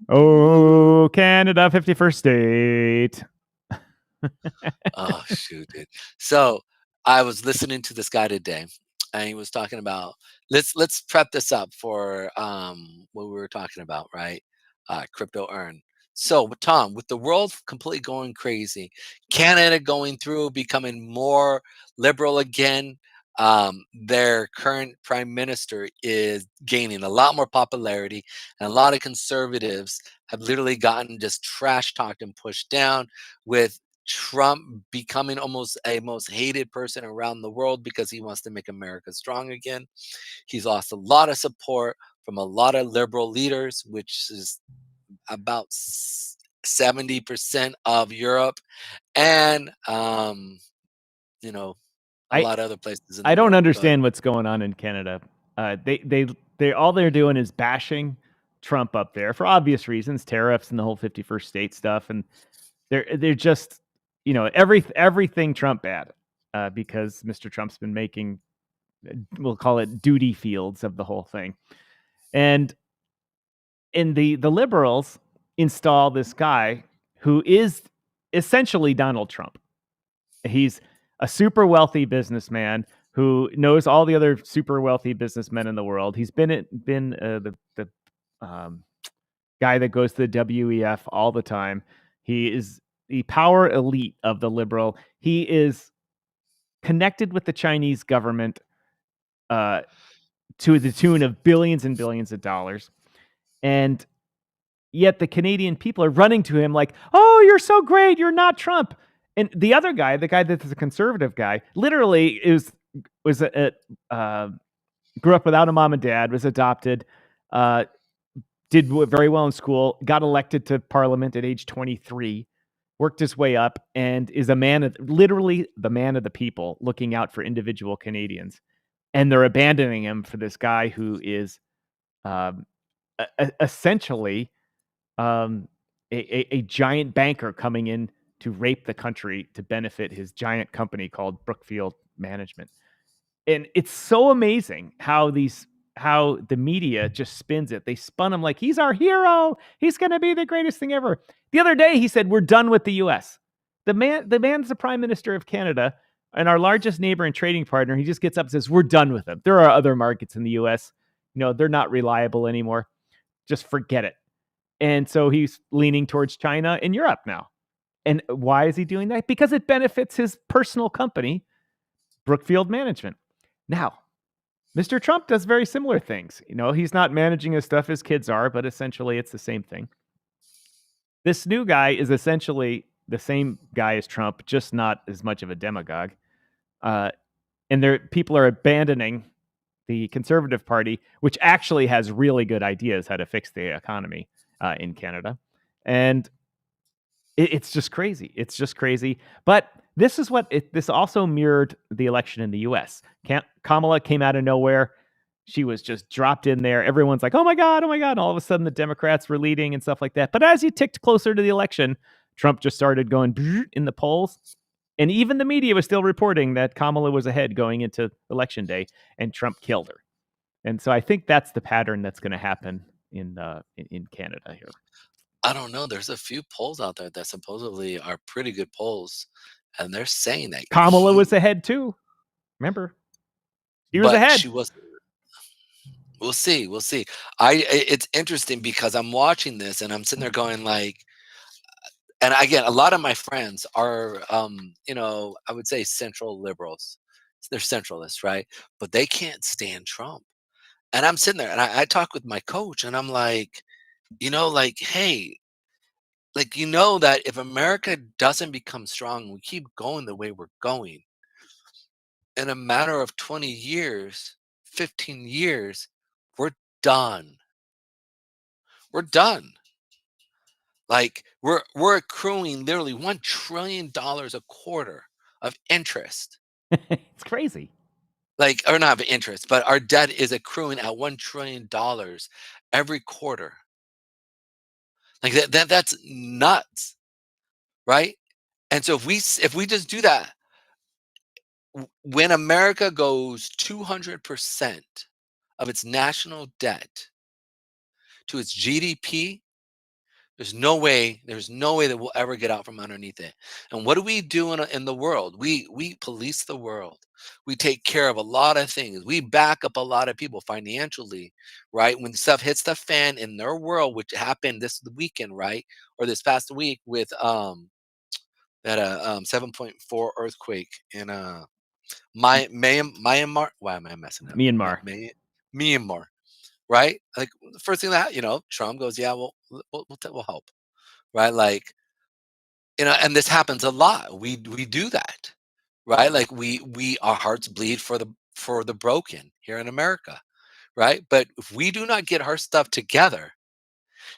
Oh, Canada, 51st state. Oh shoot, dude. So I was listening to this guy today, and he was talking about, let's prep this up for what we were talking about, right? Crypto earn. So Tom, with the world completely going crazy, Canada going through becoming more liberal again, their current prime minister is gaining a lot more popularity, and a lot of conservatives have literally gotten just trash talked and pushed down, with Trump becoming almost a most hated person around the world because he wants to make America strong again. He's lost a lot of support from a lot of liberal leaders, which is about 70% of Europe, and a I lot of other places in the I don't world. Go ahead. understand what's going on in Canada. They all they're doing is bashing Trump up there for obvious reasons, tariffs and the whole 51st state stuff, and they're just everything Trump bad because Mr. Trump's been making, we'll call it duty fields of the whole thing, and the liberals install this guy who is essentially Donald Trump. He's a super wealthy businessman who knows all the other super wealthy businessmen in the world. He's been the guy that goes to the WEF all the time. He is the power elite of the liberal. He is connected with the Chinese government to the tune of billions and billions of dollars. And yet the Canadian people are running to him like, oh, you're so great. You're not Trump. And the other guy, the guy that's a conservative guy, literally is was grew up without a mom and dad, was adopted, did very well in school, got elected to parliament at age 23, worked his way up, and is literally the man of the people, looking out for individual Canadians. And they're abandoning him for this guy who is essentially a giant banker coming in to rape the country to benefit his giant company called Brookfield Management. And it's so amazing how the media just spins it. They spun him like he's our hero. He's going to be the greatest thing ever. The other day he said we're done with the US. The man's the prime minister of Canada and our largest neighbor and trading partner. He just gets up and says we're done with them. There are other markets in the US. They're not reliable anymore. Just forget it. And so he's leaning towards China and Europe now. And why is he doing that? Because it benefits his personal company, Brookfield Management. Now, Mr. Trump does very similar things. He's not managing his stuff as kids are, but essentially it's the same thing. This new guy is essentially the same guy as Trump, just not as much of a demagogue. And people are abandoning the Conservative Party, which actually has really good ideas how to fix the economy in Canada. And it's just crazy. It's just crazy. But this is this also mirrored the election in the US. Kamala came out of nowhere. She was just dropped in there. Everyone's like, oh my God. And all of a sudden the Democrats were leading and stuff like that. But as you ticked closer to the election, Trump just started going in the polls. And even the media was still reporting that Kamala was ahead going into election day and Trump killed her. And so I think that's the pattern that's going to happen in Canada here. I don't know. There's a few polls out there that supposedly are pretty good polls, and they're saying that Kamala was ahead too. Remember, he was ahead. She was. We'll see. It's interesting because I'm watching this and I'm sitting there going like, and again, a lot of my friends are, I would say central liberals. They're centralists, right? But they can't stand Trump. And I'm sitting there and I talk with my coach and I'm like, hey, that if America doesn't become strong, we keep going the way we're going, in a matter of 20 years, 15 years, we're done. We're done. Like we're accruing literally $1 trillion a quarter of interest. It's crazy. Or not of interest, but our debt is accruing at $1 trillion every quarter. Like that's nuts, right? And so if we just do that, when America goes 200% of its national debt to its GDP, there's no way that we'll ever get out from underneath it. And what do we do in the world? We police the world. We take care of a lot of things. We back up a lot of people financially, right? When stuff hits the fan in their world, which happened this weekend, right? Or this past week with that 7.4 earthquake in Myanmar. Why am I messing up? Myanmar, right? Like the first thing that Trump goes, yeah, we'll help, right? Like and this happens a lot. We do that, right? Like our hearts bleed for the broken here in America, right? But if we do not get our stuff together,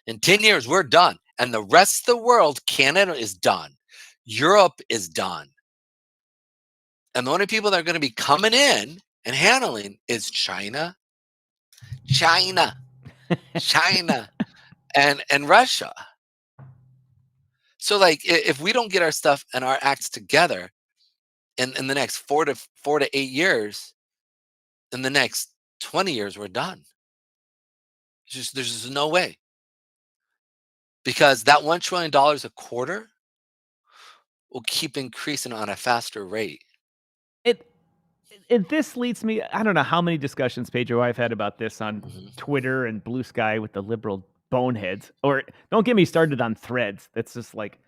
in 10 years we're done, and the rest of the world, Canada is done, Europe is done. And the only people that are going to be coming in and handling is China, and Russia. So if we don't get our stuff and our acts together in the next 4 to 8 years, in the next 20 years, we're done. There's just no way. Because that $1 trillion a quarter will keep increasing on a faster rate. This leads me, I don't know how many discussions, Pedro, I've had about this on Twitter and Blue Sky with the liberal boneheads. Or don't get me started on Threads. That's just like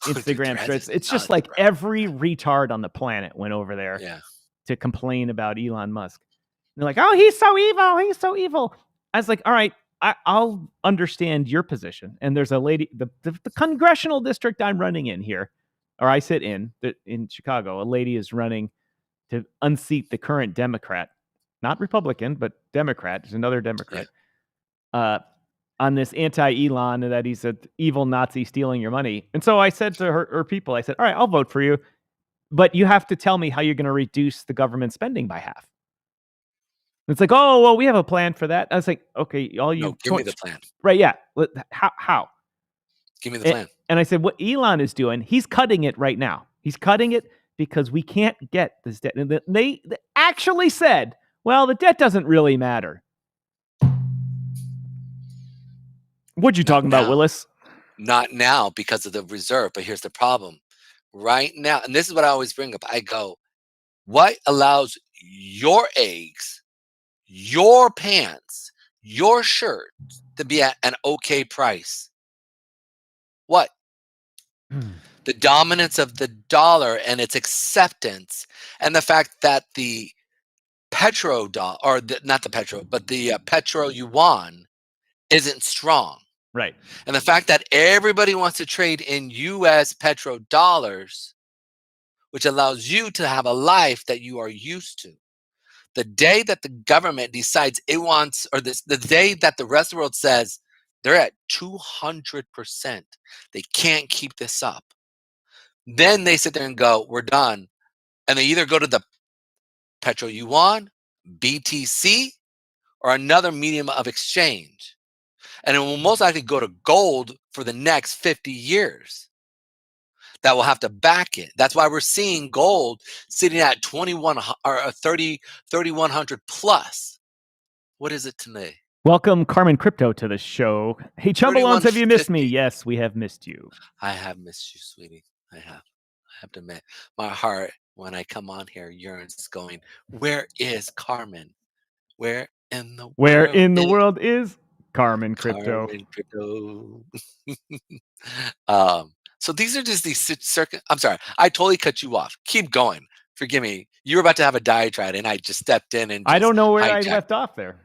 Instagram Threads. It's just like every retard on the planet went over there to complain about Elon Musk. And they're like, oh, he's so evil. He's so evil. I was like, all right, I'll understand your position. And there's a lady, the congressional district I'm running in here, or I sit in Chicago, a lady is running to unseat the current Democrat, not Republican, but Democrat. There's another Democrat on this anti-Elon, that he's an evil Nazi stealing your money. And so I said to her people, I said, all right, I'll vote for you, but you have to tell me how you're going to reduce the government spending by half. And it's like, oh, well, we have a plan for that. I was like, okay, all you... No, give me the plan. Right, yeah. How? Give me the plan. And I said, what Elon is doing, he's cutting it right now. He's cutting it because we can't get this debt. And they actually said, well, the debt doesn't really matter. What you talking about, Willis? Not now because of the reserve, but here's the problem. Right now, and this is what I always bring up. I go, what allows your eggs, your pants, your shirt to be at an okay price? What? The dominance of the dollar and its acceptance, and the fact that the petro dollar, or not the petro, but the petro yuan isn't strong. Right. And the fact that everybody wants to trade in US petro dollars, which allows you to have a life that you are used to. The day that the government decides it wants, or the day that the rest of the world says they're at 200%, they can't keep this up. Then they sit there and go, we're done. And they either go to the petro yuan, BTC, or another medium of exchange. And it will most likely go to gold for the next 50 years. That will have to back it. That's why we're seeing gold sitting at 3,100 plus. What is it today? Welcome, Carmen Crypto, to the show. Hey, Chumbalons, have you missed me? Yes, we have missed you. I have missed you, sweetie. I have to admit, my heart, when I come on here, yearns, going, where is Carmen? Where in the world is Carmen Crypto? Carmen Crypto. So these are just these I'm sorry, I totally cut you off. Keep going. Forgive me. You were about to have a diatribe, and I just stepped in and I don't know where I left off there.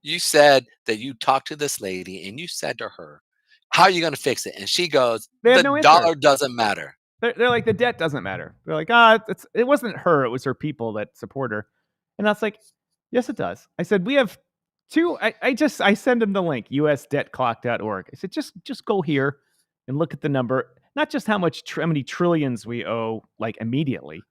You said that you talked to this lady, and you said to her, how are you going to fix it? And she goes, the dollar doesn't matter. They're like, the debt doesn't matter. They're like, it wasn't her. It was her people that support her. And I was like, yes, it does. I said, we have two. I send them the link, usdebtclock.org. I said, just go here and look at the number, not just how many trillions we owe, like, immediately.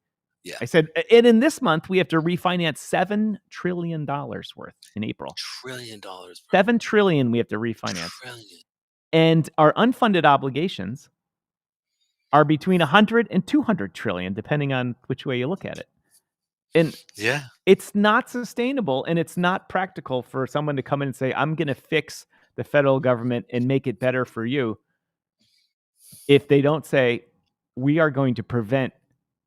Yeah. I said, and in this month, we have to refinance $7 trillion worth in April. $7 trillion. $7 trillion we have to refinance. Trillion. And our unfunded obligations are between 100 and 200 trillion, depending on which way you look at it. And yeah, it's not sustainable, and it's not practical for someone to come in and say, I'm going to fix the federal government and make it better for you, if they don't say, we are going to prevent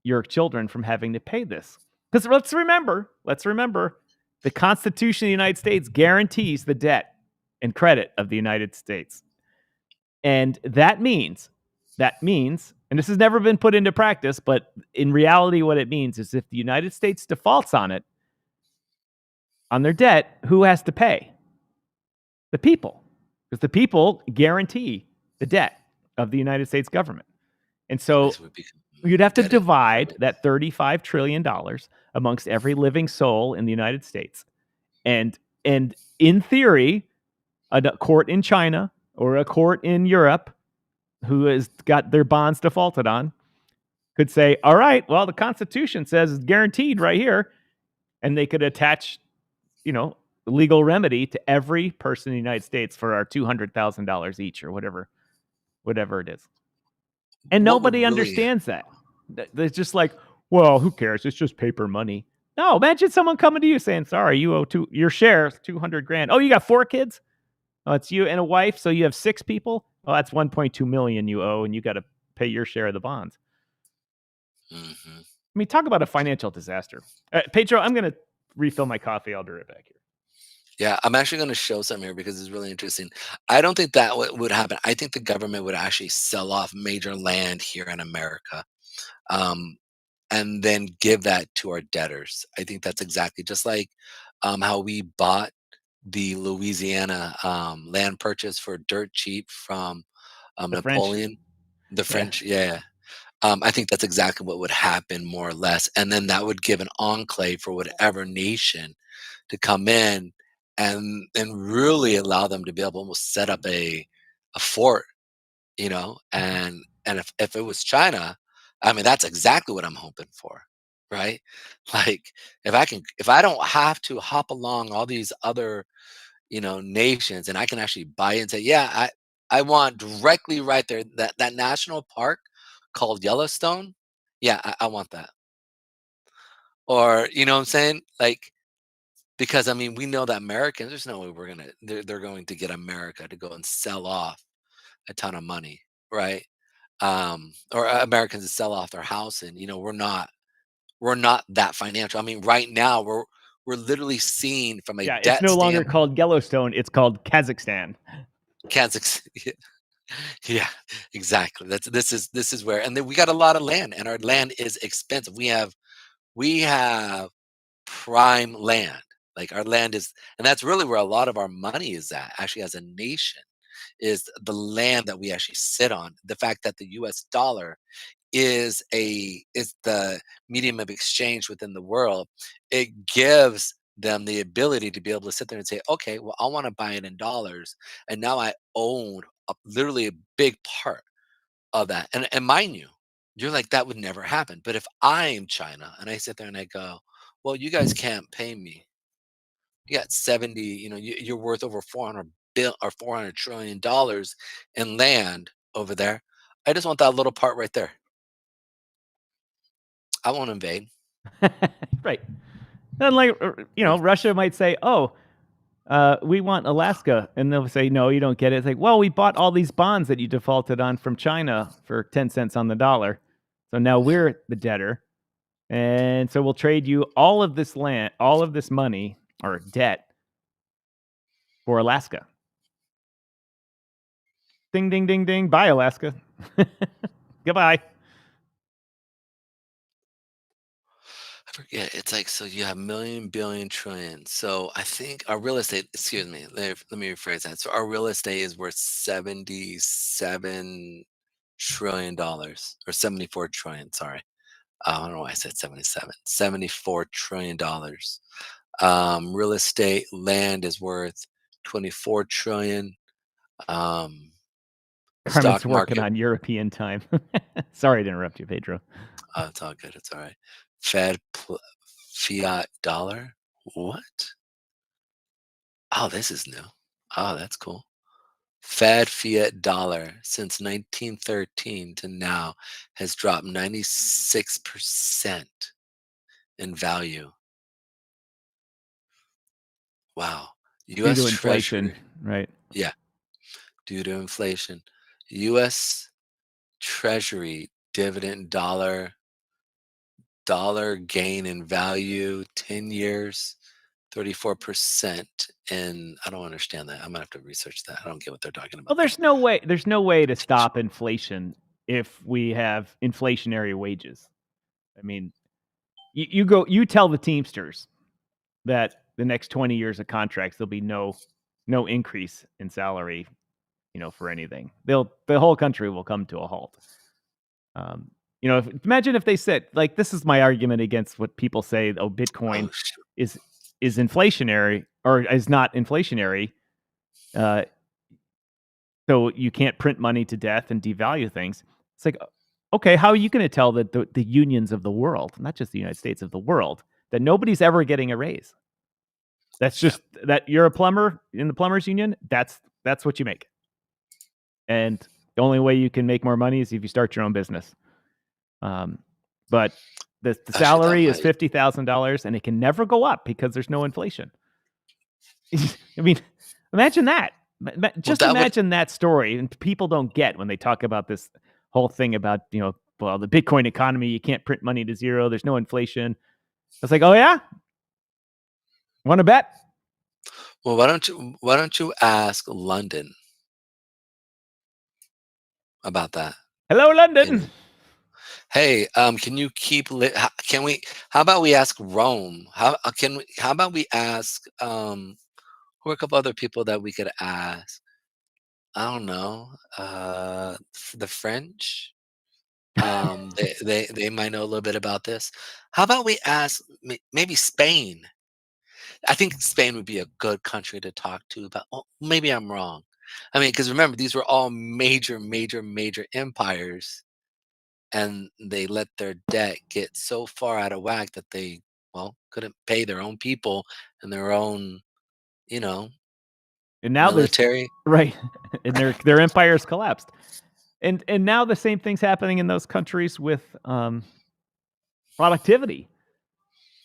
your children from having to pay this. Because let's remember, the Constitution of the United States guarantees the debt and credit of the United States. And that means, and this has never been put into practice, but in reality, what it means is if the United States defaults on their debt, who has to pay? The people. Because the people guarantee the debt of the United States government. And so you'd have to divide that $35 trillion amongst every living soul in the United States. And in theory, a court in China or a court in Europe who has got their bonds defaulted on could say, all right, well, the Constitution says it's guaranteed right here. And they could attach, legal remedy to every person in the United States for our $200,000 each or whatever it is. And nobody understands that. They're just like, well, who cares? It's just paper money. No, imagine someone coming to you saying, sorry, you owe your share $200,000. Oh, you got 4 kids? Oh, it's you and a wife, so you have 6 people? Oh, that's $1.2 million you owe, and you got to pay your share of the bonds. Mm-hmm. I mean, talk about a financial disaster. Pedro, I'm going to refill my coffee. I'll be right back here. Yeah, I'm actually going to show some here because it's really interesting. I don't think that would happen. I think the government would actually sell off major land here in America, and then give that to our debtors. I think that's exactly just like how we bought the Louisiana land purchase for dirt cheap from Napoleon, the French. Yeah. I think that's exactly what would happen, more or less, and then that would give an enclave for whatever nation to come in and really allow them to be able to almost set up a fort, and if it was China, I mean, that's exactly what I'm hoping for, right? Like, if I don't have to hop along all these other, nations, and I can actually buy into, yeah, I want directly right there, that national park called Yellowstone. Yeah, I want that. Or, you know what I'm saying? Like, because I mean, we know that Americans, there's no way they're going to get America to go and sell off a ton of money, right? Or Americans to sell off their house, and we're not that financial. I mean, right now we're literally seeing from a Yeah, it's debt no longer standpoint. called Yellowstone; it's called Kazakhstan. Kansas, yeah, exactly. This is where, and then we got a lot of land, and our land is expensive. We have prime land. Like, our land is, and that's really where a lot of our money is at. Actually, as a nation, is the land that we actually sit on. The fact that the U.S. dollar is the medium of exchange within the world, it gives them the ability to be able to sit there and say, okay, well, I want to buy it in dollars, and now I own literally a big part of that. And mind you, you're like, that would never happen. But if I'm China and I sit there and I go, well, you guys can't pay me. You got 70, you're worth over 400 trillion dollars in land over there. I just want that little part right there. I won't invade. Right. And like Russia might say, "Oh, we want Alaska," and they'll say, "No, you don't get it." It's like, "Well, we bought all these bonds that you defaulted on from China for 10 cents on the dollar, so now we're the debtor, and so we'll trade you all of this land, all of this money or debt for Alaska." Ding, ding, ding, ding. Bye, Alaska. Goodbye. I forget. It's like, so you have million, billion, trillion. So I think our real estate, excuse me, let me rephrase that. So our real estate is worth $77 trillion, or 74 trillion. Sorry. I don't know why I said 77. $74 trillion. Real estate land is worth 24 trillion. Um, Carmen's stock working market, on European time. Sorry to interrupt you, Pedro. it's all good. It's all right. Fiat dollar. What? Oh, this is new. Oh, that's cool. Fed fiat dollar since 1913 to now has dropped 96% in value. Wow. Due US to inflation, Treasury, right? yeah, due to inflation. US Treasury dividend dollar gain in value 10 years 34%. And I don't understand that. I'm gonna have to research that. I don't get what they're talking Well, about there. there's no way to stop inflation if we have inflationary wages. I mean, you tell the Teamsters that the next 20 years of contracts there'll be no increase in salary, for anything. The whole country will come to a halt. Um, imagine if they said, like, this is my argument against what people say, oh, Bitcoin Oh, shoot. is is inflationary or is not inflationary. Uh, so you can't print money to death and devalue things. It's like, okay, how are you going to tell that the unions of the world, not just the United States, of the world, that nobody's ever getting a raise? That's Yeah. just that you're a plumber in the plumbers union. That's what you make, and the only way you can make more money is if you start your own business. Um, but the Actually, that salary is might. $50,000, and it can never go up because there's no inflation. I mean, imagine that. Well, Just that would. imagine that story, and people don't get when they talk about this whole thing about well, the Bitcoin economy. You can't print money to zero. There's no inflation. It's like, oh yeah, want to bet? Well, why don't you ask London about that? Hello, You London. know, hey, can you can we? How about we ask Rome? How about we ask? Who are a couple other people that we could ask? I don't know. The French. They might know a little bit about this. How about we ask maybe Spain? I think Spain would be a good country to talk to about. Oh, maybe I'm wrong. I mean, because remember, these were all major empires, and they let their debt get so far out of whack that they, well, couldn't pay their own people and their own, you know, And now there's military. right, and their empires collapsed. And now the same thing's happening in those countries with productivity.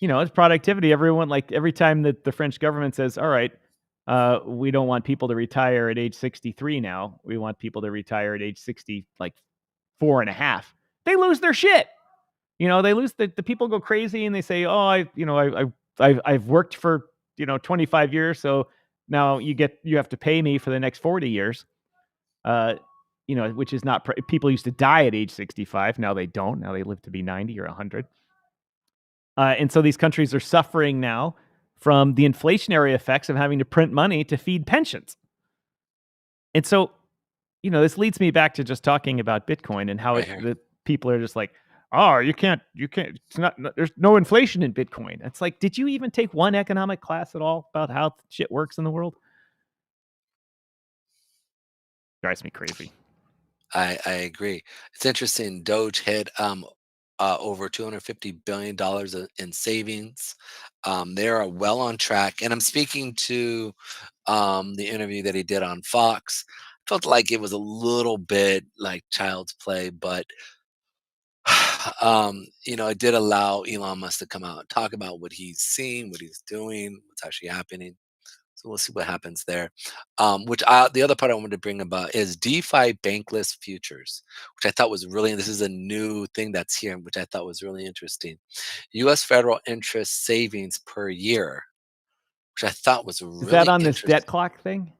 It's productivity. Everyone, like, every time that the French government says, "All right, we don't want people to retire at age 63 now. We want people to retire at age 60, like 4.5." They lose their shit. They lose the people go crazy and they say, "Oh, I've worked for 25 years, so now you have to pay me for the next 40 years." Which is not people used to die at age 65. Now they don't. Now they live to be 90 or 100. And so these countries are suffering now from the inflationary effects of having to print money to feed pensions. And so, this leads me back to just talking about Bitcoin and how Right here. the people are just like, "Oh, you can't, it's not, there's no inflation in Bitcoin." It's like, did you even take one economic class at all about how shit works in the world? Drives me crazy. I agree. It's interesting. Doge hit over $250 billion in savings. They are well on track. And I'm speaking to the interview that he did on Fox. Felt like it was a little bit like child's play, but it did allow Elon Musk to come out and talk about what he's seeing, what he's doing, what's actually happening. So we'll see what happens there. The other part I wanted to bring about is DeFi bankless futures, which I thought was really, this is a new thing that's here, which I thought was really interesting. U.S. federal interest savings per year, which I thought was Is that really on this debt interesting. clock thing?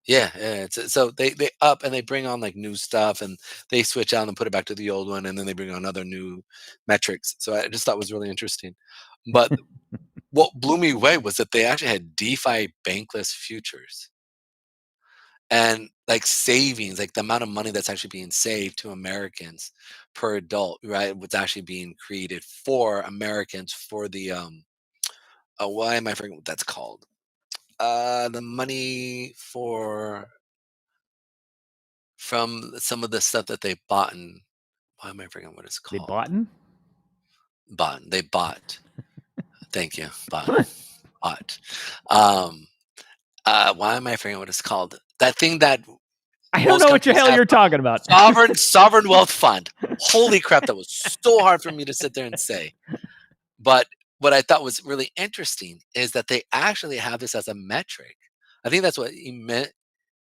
Yeah, yeah. So they up and they bring on like new stuff and they switch out and put it back to the old one and then they bring on other new metrics. So I just thought it was really interesting. But what blew me away was that they actually had DeFi bankless futures and like savings, like the amount of money that's actually being saved to Americans per adult, right? What's actually being created for Americans for the why am I forgetting what that's called? The money for from some of the stuff that they bought and why am I forgetting what it's They called? bought in? Bought. They bought. Thank you. Bought. Um why am I forgetting what it's called? That thing that I don't most know what the countries hell have, you're talking about. sovereign wealth fund. Holy crap, that was so hard for me to sit there and say. But what I thought was really interesting is that they actually have this as a metric. I think that's what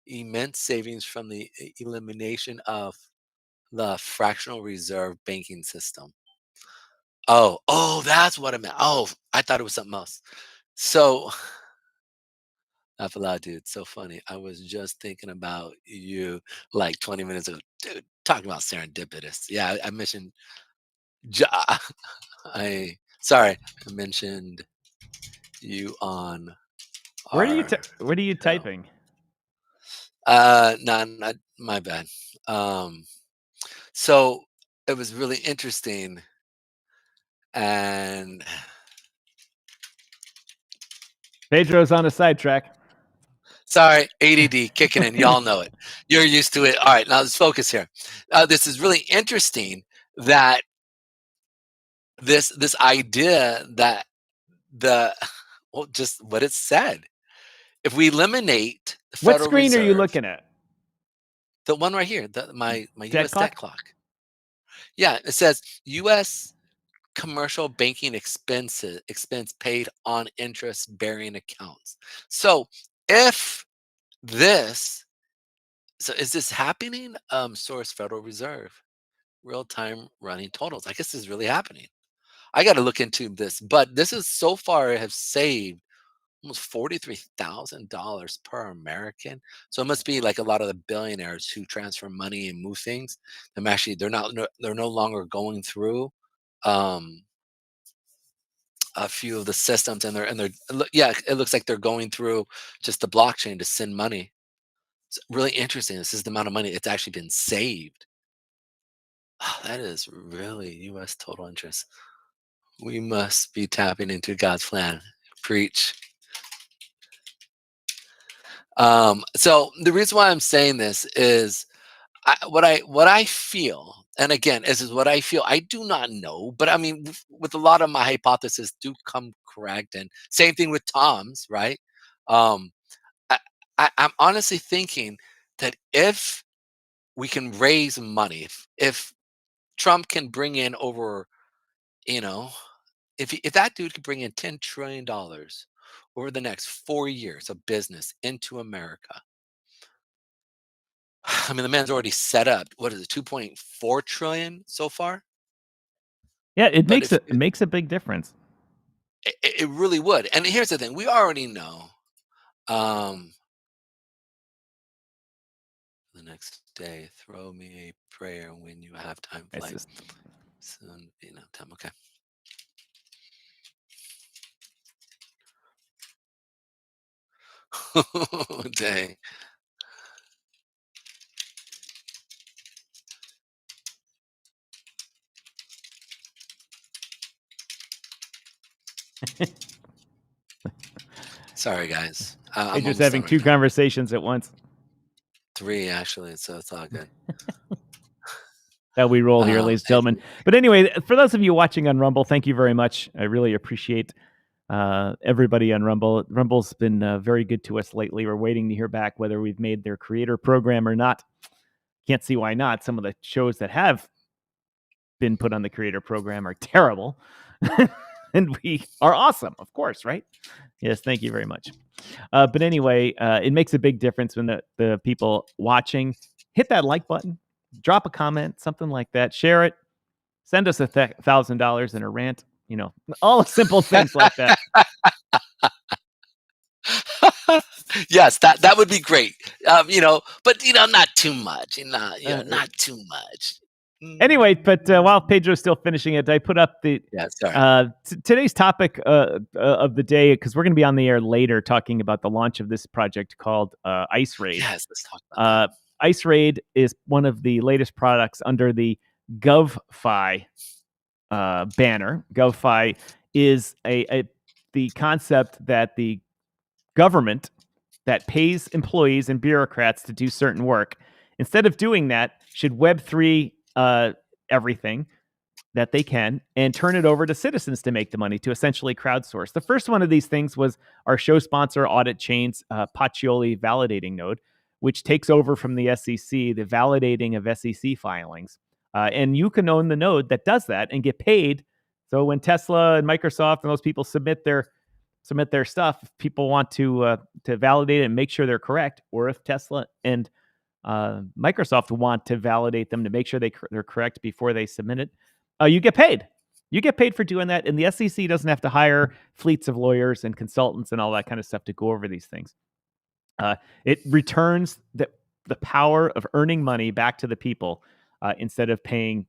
immense savings from the elimination of the fractional reserve banking system. Oh, that's what I meant. Oh, I thought it was something else. So, laugh a lot, dude. It's so funny. I was just thinking about you like 20 minutes ago, dude. Talking about serendipitous. Yeah, I mentioned. Ja- I sorry, I mentioned you on our What are you show. typing? Not my bad. Um, so it was really interesting, and Pedro's on a sidetrack. sorry, ADD kicking in. Y'all know it. You're used to it. All right, now let's focus here. This is really interesting that this idea that the well, just what it said. If we eliminate the What Federal screen are you Reserve, looking at? the one right here, my Debt U.S. debt clock? clock. Yeah, it says U.S. commercial banking expense paid on interest bearing accounts. So if this so is this happening? Source Federal Reserve real time running totals. I guess this is really happening. I got to look into this, but this is so far have saved almost $43,000 per American. So it must be like a lot of the billionaires who transfer money and move things. They're no longer going through um, a few of the systems, and yeah, it looks like they're going through just the blockchain to send money. It's really interesting. This is the amount of money it's actually been saved. Oh, that is really U.S. total interest. We must be tapping into God's plan. Preach. So the reason why I'm saying this is what I feel, and again, this is what I feel. I do not know, but I mean, with a lot of my hypotheses do come correct, and same thing with Tom's, right? Um, I'm honestly thinking that if we can raise money, if Trump can bring in over, you know, if that dude could bring in $10 trillion over the next 4 years of business into America, I mean, the man's already set up. What is it, 2.4 trillion so far? Yeah, it But makes if it makes a big difference. it really would. And here's the thing: we already know. Um, the next day, throw me a prayer when you have time. It's Flight just soon, time. Okay. Dang. Sorry, guys. they're I'm just almost having done right two now. conversations at once. 3 actually, so it's all good. That we roll here, ladies and Thank gentlemen. you. But anyway, for those of you watching on Rumble, thank you very much. I really appreciate everybody on Rumble. Rumble's been very good to us lately. We're waiting to hear back whether we've made their creator program or not. Can't see why not. Some of the shows that have been put on the creator program are terrible. And we are awesome, of course, right? Yes, thank you very much. But anyway, it makes a big difference when the people watching hit that like button, drop a comment, something like that, share it, send us $1,000 in a rant, all the simple things like that. Yes, that would be great. But not too much. Not too much. Anyway, but while Pedro's still finishing it, I put up the Yeah, sorry. today's topic of the day, because we're going to be on the air later talking about the launch of this project called ICERAID. Yes, let's talk about that. ICERAID is one of the latest products under the GovFi banner. GovFi is the concept that the government that pays employees and bureaucrats to do certain work, instead of doing that, should Web3 everything that they can and turn it over to citizens to make the money, to essentially crowdsource. The first one of these things was our show sponsor, Audit Chain's Pacioli validating node, which takes over from the SEC, the validating of SEC filings. And you can own the node that does that and get paid. So when Tesla and Microsoft and those people submit their stuff, if people want to validate it and make sure they're correct, or if Tesla and Microsoft want to validate them to make sure they're correct before they submit it, you get paid. You get paid for doing that, and the SEC doesn't have to hire fleets of lawyers and consultants and all that kind of stuff to go over these things. It returns the power of earning money back to the people instead of paying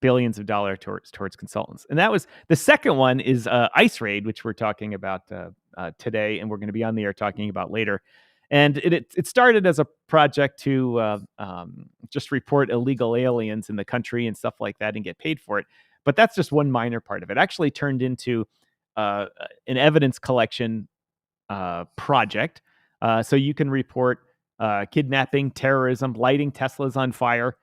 billions of dollars towards consultants. And that was the second one is ICERAID, which we're talking about today, and we're going to be on the air talking about later. And it started as a project to just report illegal aliens in the country and stuff like that and get paid for it. But that's just one minor part of it. It actually turned into an evidence collection project. So you can report kidnapping, terrorism, lighting Teslas on fire,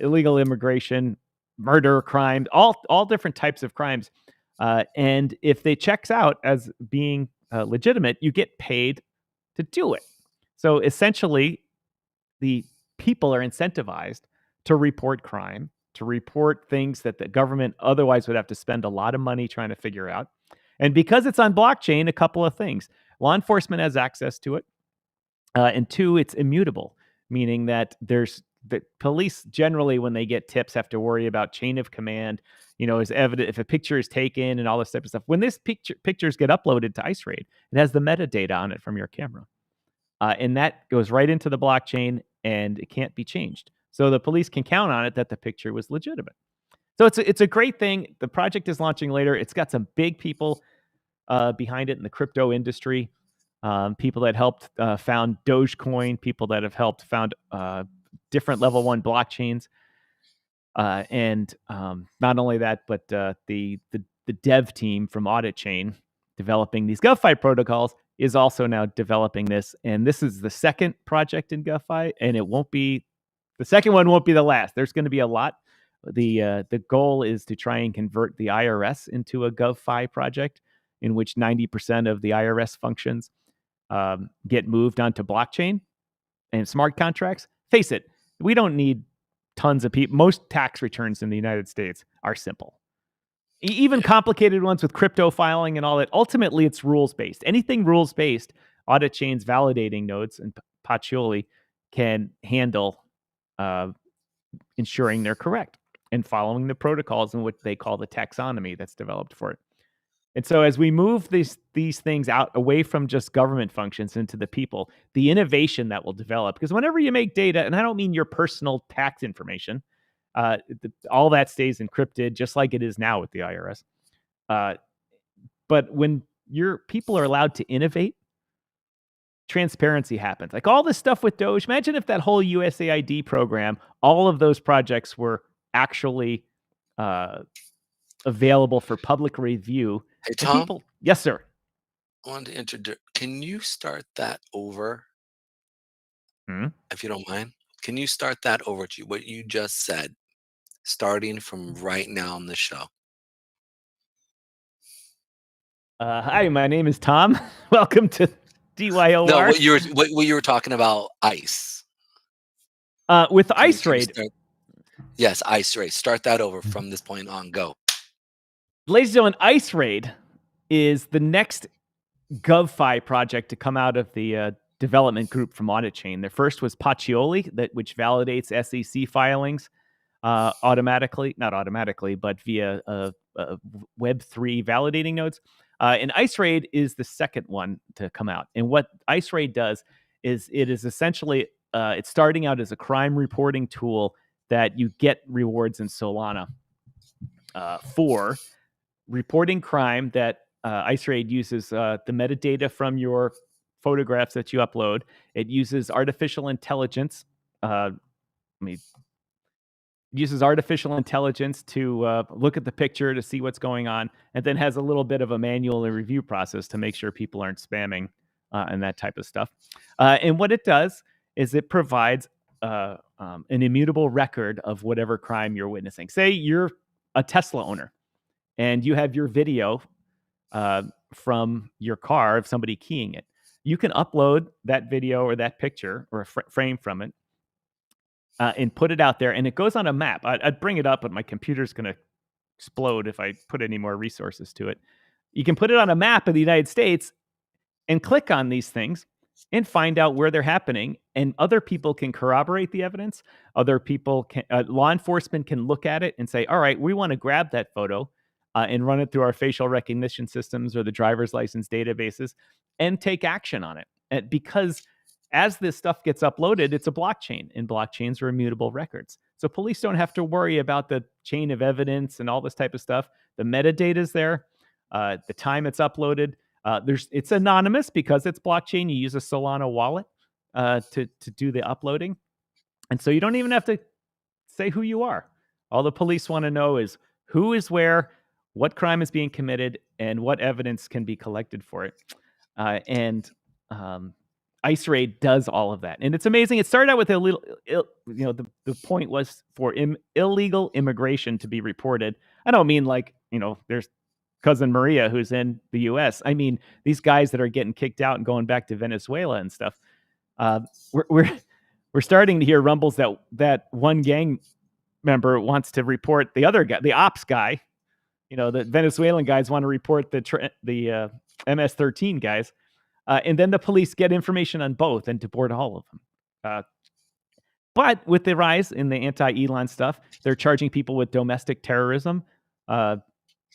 illegal immigration, murder, crime, all different types of crimes. And if they checks out as being legitimate, you get paid to do it. So essentially, the people are incentivized to report crime, to report things that the government otherwise would have to spend a lot of money trying to figure out. And because it's on blockchain, a couple of things. Law enforcement has access to it. And two, it's immutable, meaning that the police generally, when they get tips, have to worry about chain of command. Is evident if a picture is taken and all this type of stuff. When this pictures get uploaded to ICERAID, it has the metadata on it from your camera. And that goes right into the blockchain, and it can't be changed. So the police can count on it that the picture was legitimate. So it's a great thing. The project is launching later. It's got some big people behind it in the crypto industry. People that helped found Dogecoin, people that have helped found different level 1 blockchains. And not only that, but the dev team from Audit Chain developing these GovFi protocols is also now developing this. And this is the second project in GovFi, and the second one won't be the last. There's going to be a lot. The goal is to try and convert the IRS into a GovFi project in which 90% of the IRS functions get moved onto blockchain and smart contracts. Face it, we don't need tons of people. Most tax returns in the United States are simple. Even complicated ones with crypto filing and all that, ultimately it's rules-based. Anything rules-based, Audit Chain's validating nodes and Pacioli can handle ensuring they're correct and following the protocols in what they call the taxonomy that's developed for it. And so as we move these things out away from just government functions into the people, the innovation that will develop, because whenever you make data, and I don't mean your personal tax information, all that stays encrypted just like it is now with the IRS. But when your people are allowed to innovate, transparency happens. Like all this stuff with Doge, imagine if that whole USAID program, all of those projects were actually available for public review. Hey, Tom? Yes, sir. I wanted to introduce. Can you start that over? If you don't mind. Can you start that over to what you just said, starting from right now on the show? Hi, my name is Tom. Welcome to DYOR. No, what you were talking about, ICE. With ICERAID. Yes, ICERAID. Start that over from this point on. Go. Ladies and gentlemen, ICERAID is the next GovFi project to come out of the development group from Audit Chain. Their first was Pacioli, which validates SEC filings automatically, not automatically, but via Web3 validating nodes. And ICERAID is the second one to come out. And what ICERAID does is it is essentially, it's starting out as a crime reporting tool that you get rewards in Solana for reporting crime that ICERAID uses the metadata from your photographs that you upload. It uses artificial intelligence. Uses artificial intelligence to look at the picture to see what's going on, and then has a little bit of a manual and review process to make sure people aren't spamming and that type of stuff. And what it does is it provides an immutable record of whatever crime you're witnessing. Say you're a Tesla owner and you have your video from your car of somebody keying it. You can upload that video or that picture or a frame from it and put it out there, and it goes on a map. I'd bring it up, but my computer's going to explode if I put any more resources to it. You can put it on a map of the United States and click on these things and find out where they're happening, and other people can corroborate the evidence. Other people can, law enforcement can look at it and say, all right, we want to grab that photo and run it through our facial recognition systems or the driver's license databases and take action on it. Because as this stuff gets uploaded, it's a blockchain, and blockchains are immutable records. So police don't have to worry about the chain of evidence and all this type of stuff. The metadata is there. The time it's uploaded. It's anonymous because it's blockchain. You use a Solana wallet to do the uploading. And so you don't even have to say who you are. All the police want to know is who is where, what crime is being committed, and what evidence can be collected for it. ICERAID does all of that. And it's amazing. It started out with the point was for illegal immigration to be reported. I don't mean like, there's cousin Maria who's in the US. I mean, these guys that are getting kicked out and going back to Venezuela and stuff. We're starting to hear rumbles that one gang member wants to report the other guy, the ops guy. The Venezuelan guys want to report the MS-13 guys. And then the police get information on both and deport all of them. But with the rise in the anti-Elon stuff, they're charging people with domestic terrorism,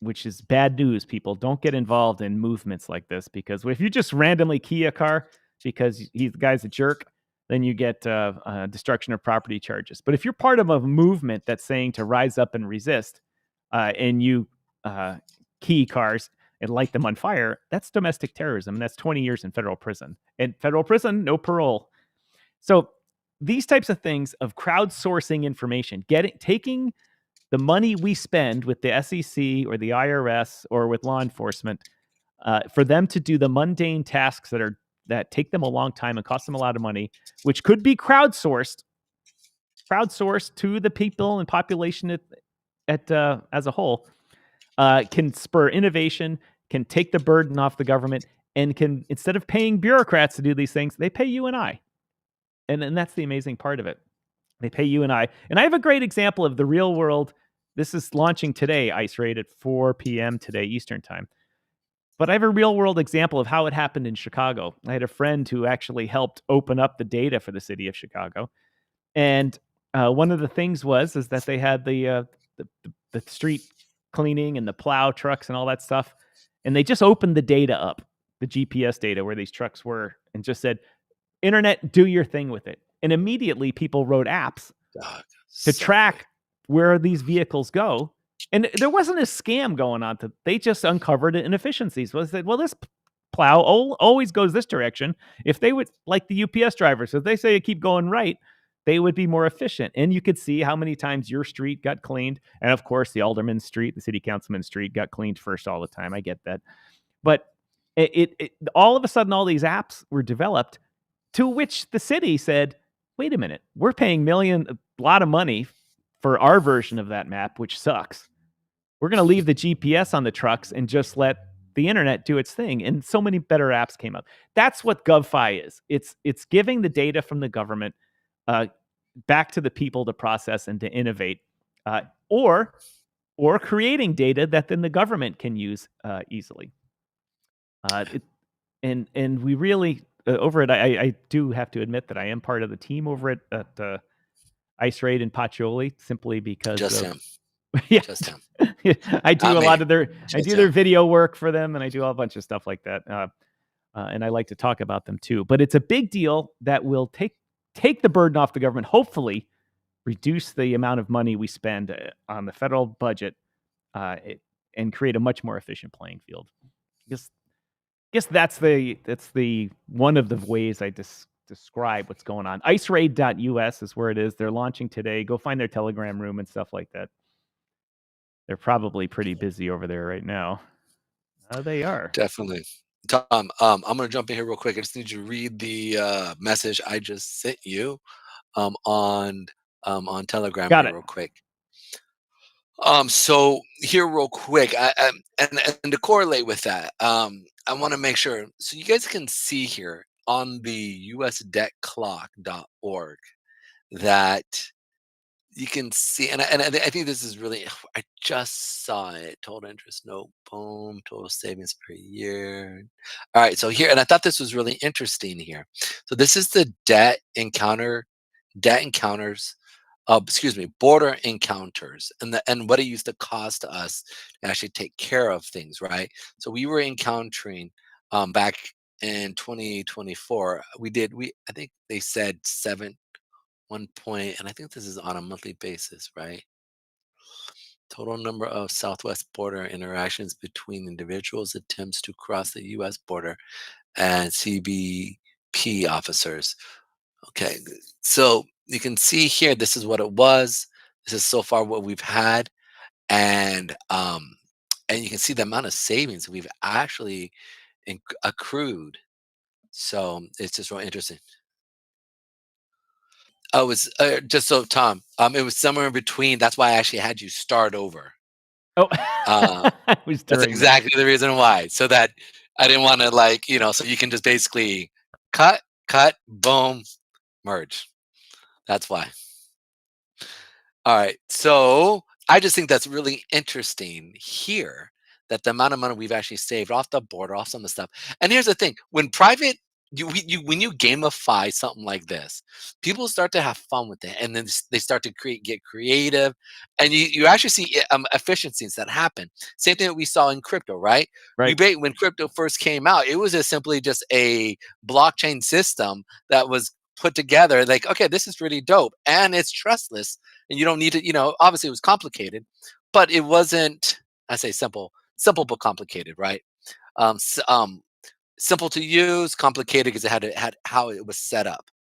which is bad news. People don't get involved in movements like this, because if you just randomly key a car because the guy's a jerk, then you get destruction of property charges. But if you're part of a movement that's saying to rise up and resist, and you key cars and light them on fire, that's domestic terrorism, and that's 20 years in federal prison. And federal prison, no parole. So these types of things of crowdsourcing information, taking the money we spend with the SEC or the IRS or with law enforcement for them to do the mundane tasks that take them a long time and cost them a lot of money, which could be crowdsourced to the people and population as a whole, can spur innovation, can take the burden off the government, and can, instead of paying bureaucrats to do these things, they pay you and I. And that's the amazing part of it. They pay you and I. And I have a great example of the real world. This is launching today, ICERAID, at 4 p.m. today, Eastern time. But I have a real world example of how it happened in Chicago. I had a friend who actually helped open up the data for the city of Chicago. And one of the things is that they had the street cleaning and the plow trucks and all that stuff. And they just opened the data up, the GPS data where these trucks were, and just said, internet, do your thing with it. And immediately people wrote apps to track where these vehicles go. And there wasn't a scam going on. They just uncovered inefficiencies. They said, well, this plow always goes this direction. If they would, like the UPS drivers, if they say keep going right, they would be more efficient. And you could see how many times your street got cleaned. And of course, the alderman's street, the city councilman's street got cleaned first all the time. I get that. But it all of a sudden, all these apps were developed, to which the city said, wait a minute, we're paying a lot of money for our version of that map, which sucks. We're going to leave the GPS on the trucks and just let the internet do its thing. And so many better apps came up. That's what GovFi is. It's giving the data from the government back to the people to process and to innovate, or creating data that then the government can use easily. And we really over it. I do have to admit that I am part of the team over at ICERAID and Pacioli, simply because just him. Yeah, just him. I do a lot of their their video work for them, and I do a bunch of stuff like that. And I like to talk about them too. But it's a big deal that will take the burden off the government. Hopefully, reduce the amount of money we spend on the federal budget, and create a much more efficient playing field. I guess that's the one of the ways I describe what's going on. ICERAID.us is where it is. They're launching today. Go find their Telegram room and stuff like that. They're probably pretty busy over there right now. They are. Definitely. Tom, I'm going to jump in here real quick. I just need you to read the message I just sent you on Telegram real quick. So here real quick, and to correlate with that, I want to make sure, so you guys can see here on the usdebtclock.org that you can see, and I think this is really, I just saw it, total interest, no, boom, total savings per year. All right, so here, and I thought this was really interesting here. So this is the border encounters, and what it used to cost us to actually take care of things, right? So we were encountering back in 2024, I think they said 1 point, and I think this is on a monthly basis, right? Total number of Southwest border interactions between individuals attempts to cross the U.S. border and CBP officers. Okay, so you can see here, this is what it was. This is so far what we've had, and you can see the amount of savings we've actually accrued. So it's just real interesting. I was just so Tom, it was somewhere in between. That's why I actually had you start over. Oh, that's exactly the reason why. So that I didn't want to so you can just basically cut, boom, merge. That's why. All right. So I just think that's really interesting here, that the amount of money we've actually saved off the border, off some of the stuff. And here's the thing: when when you gamify something like this, people start to have fun with it, and then they start to get creative, and you actually see efficiencies that happen. Same thing that we saw in crypto, right? Right. When crypto first came out, it was simply just a blockchain system that was put together. Like, okay, this is really dope, and it's trustless, and you don't need to. Obviously, it was complicated, but it wasn't. I say simple but complicated, right? Simple to use, complicated because it had how it was set up.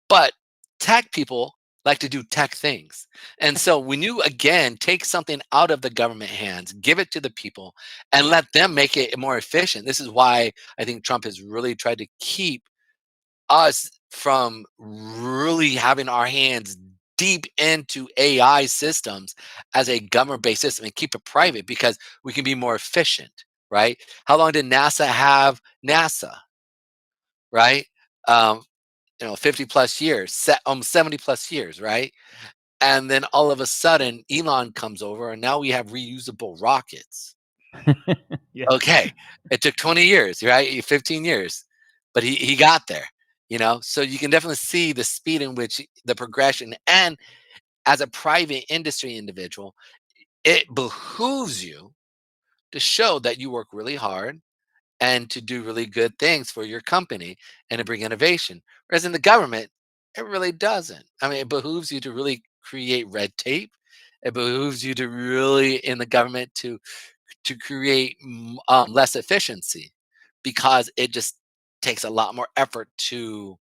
But tech people like to do tech things. And so when you, again, take something out of the government hands, give it to the people, and let them make it more efficient. This is why I think Trump has really tried to keep us from really having our hands deep into AI systems as a government-based system and keep it private, because we can be more efficient, right? How long did NASA have NASA, right? Um, 50 plus years, 70 plus years, right? And then all of a sudden, Elon comes over, and now we have reusable rockets. Yeah. Okay, it took 20 years, right? 15 years, but he got there. So you can definitely see the speed in which the progression. And as a private industry individual, it behooves you to show that you work really hard and to do really good things for your company and to bring innovation. Whereas in the government, it really doesn't. I mean, it behooves you to really create red tape. It behooves you to really, in the government, to create less efficiency, because it just takes a lot more effort to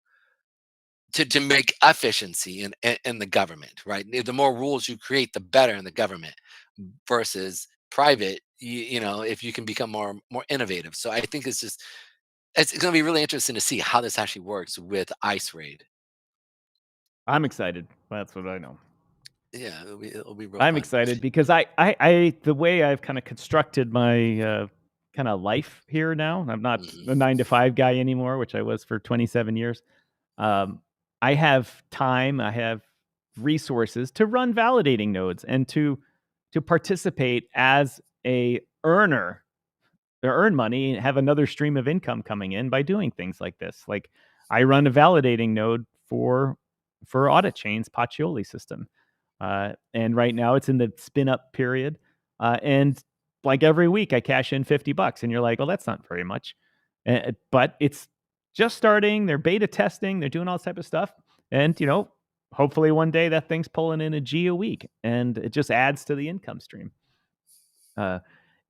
make efficiency in the government, right? The more rules you create, the better in the government, versus private. If you can become more innovative. So I think it's going to be really interesting to see how this actually works with ICERAID. I'm excited. That's what I know. Yeah, it'll be real I'm fun. excited because I the way I've kind of constructed my kind of life here now. I'm not Mhm. a 9 to 5 guy anymore, which I was for 27 years. Um, I have time, I have resources to run validating nodes and to participate as a earner, or earn money and have another stream of income coming in by doing things like this. Like I run a validating node for audit chains Pacioli system. And right now it's in the spin up period. And like every week I cash in $50 and you're like, well, that's not very much. But it's just starting. They're beta testing. They're doing all this type of stuff. And, hopefully one day that thing's pulling in a G a week and it just adds to the income stream. Uh,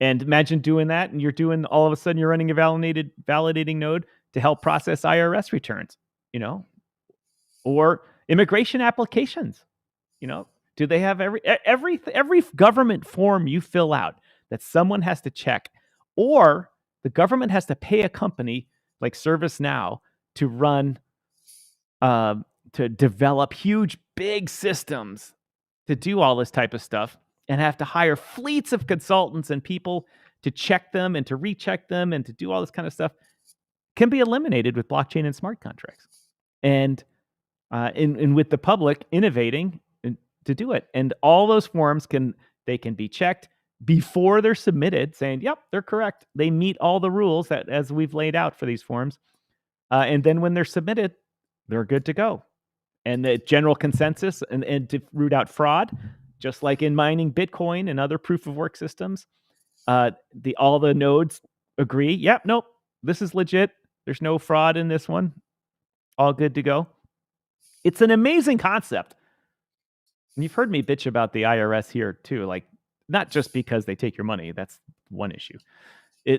and imagine doing that, and you're doing all of a sudden you're running a validating node to help process IRS returns, you know, or immigration applications. Do they have every government form you fill out that someone has to check, or the government has to pay a company like ServiceNow to run to develop huge big systems to do all this type of stuff, and have to hire fleets of consultants and people to check them and to recheck them and to do all this kind of stuff, can be eliminated with blockchain and smart contracts. And with the public innovating to do it, and all those forms can be checked before they're submitted, saying, "Yep, they're correct. They meet all the rules that as we've laid out for these forms." And then when they're submitted, they're good to go. And the general consensus, and to root out fraud, just like in mining Bitcoin and other proof of work systems, all the nodes agree. Yep, nope, this is legit. There's no fraud in this one. All good to go. It's an amazing concept. And you've heard me bitch about the IRS here too, like not just because they take your money. That's one issue.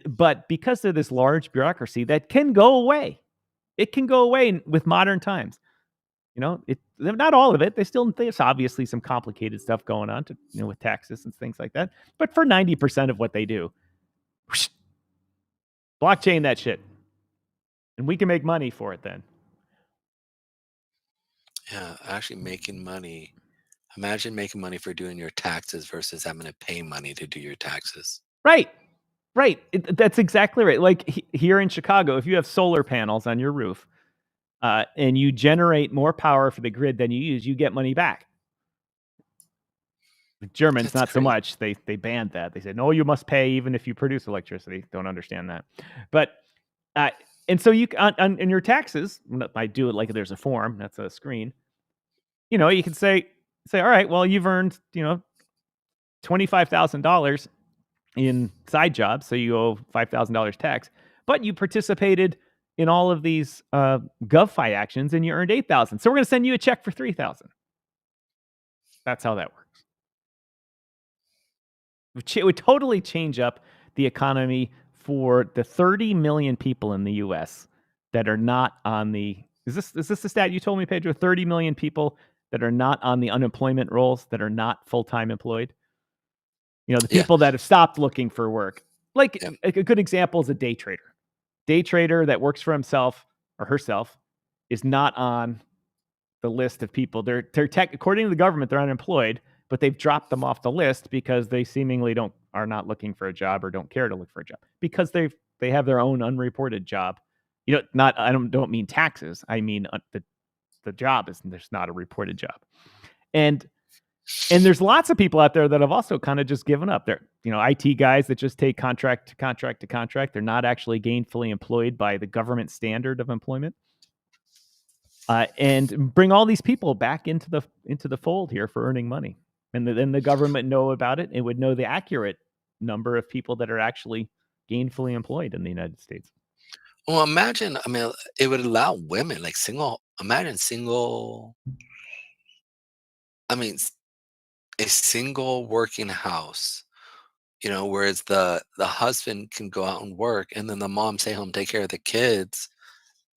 But because they're this large bureaucracy that can go away. It can go away with modern times. Not all of it. There's obviously some complicated stuff going on with taxes and things like that. But for 90% of what they do, whoosh, blockchain that shit, and we can make money for it then. Yeah, actually making money. Imagine making money for doing your taxes versus having to pay money to do your taxes. Right. That's exactly right. Like here in Chicago, if you have solar panels on your roof, and you generate more power for the grid than you use, you get money back. The Germans, That's not so crazy. much. They banned that. They said, no, you must pay even if you produce electricity. Don't understand that. But and so you in your taxes, I do it like there's a form. That's a screen. You can say, all right, well, you've earned $25,000 in side jobs, so you owe $5,000 tax, but you participated in all of these GovFi actions and you earned $8,000. So we're going to send you a check for $3,000. That's how that works. It would totally change up the economy for the 30 million people in the U.S. that are not on the. Is this the stat you told me, Pedro? 30 million people that are not on the unemployment rolls, that are not full-time employed. The Yeah. people that have stopped looking for work. Like Yeah. a good example is a day trader. Day trader that works for himself or herself is not on the list of people. They're according to the government, they're unemployed, but they've dropped them off the list because they seemingly are not looking for a job or don't care to look for a job because they have their own unreported job. I don't mean taxes. I mean the job is there's not a reported job. And there's lots of people out there that have also kind of just given up. They're, IT guys that just take contract to contract to contract. They're not actually gainfully employed by the government standard of employment. And bring all these people back into the fold here for earning money. And then the government know about it and would know the accurate number of people that are actually gainfully employed in the United States. Well, imagine, it would allow women, like imagine single, a single working house, whereas the husband can go out and work and then the mom stay home, take care of the kids,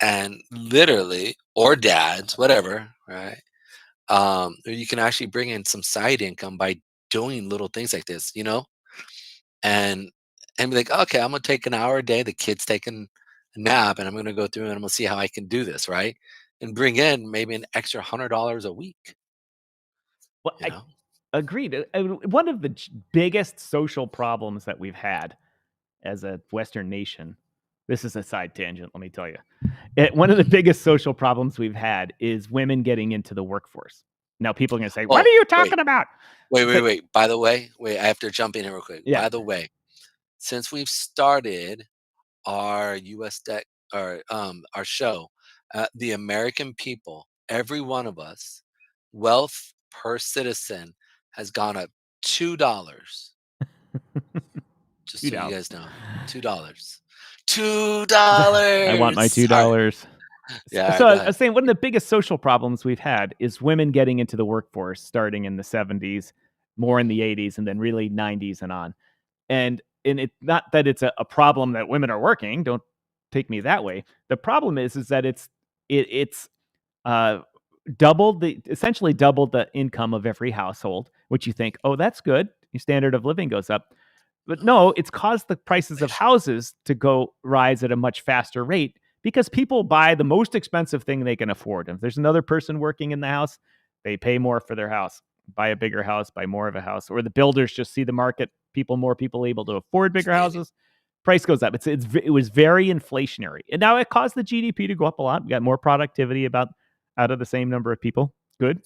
and literally, or dads, whatever, right? You can actually bring in some side income by doing little things like this, and be like, okay, I'm gonna take an hour a day. The kid's taking a nap, and I'm gonna go through and I'm gonna see how I can do this, right? And bring in maybe an extra $100 a week. Well, You I know, agreed. One of the biggest social problems that we've had as a Western nation, this is a side tangent, let me tell you. One of the biggest social problems we've had is women getting into the workforce. Now, people are going to say, what oh are you wait, talking about? wait, But wait. By the way, wait, I have to jump in here real quick. yeah, By the way, since we've started our US deck or our show, the American people, every one of us, wealth per citizen has gone up $2. Just so you $2. guys know, $2. $2. I want my Sorry. $2. Yeah, all So right, go I ahead. was saying one of the biggest social problems we've had is women getting into the workforce starting in the 70s, more in the 80s, and then really 90s and on. And it not that it's a problem that women are working. Don't take me that way. The problem is that it's uh, essentially doubled the income of every household, which you think, oh, that's good. Your standard of living goes up. But no, it's caused the prices of Inflation. houses to rise at a much faster rate because people buy the most expensive thing they can afford. And if there's another person working in the house, they pay more for their house, buy a bigger house, buy more of a house, or the builders just see the market, more people able to afford bigger Expanding. houses, price goes up. It was very inflationary. And now it caused the GDP to go up a lot. We got more productivity out of the same number of people. Good.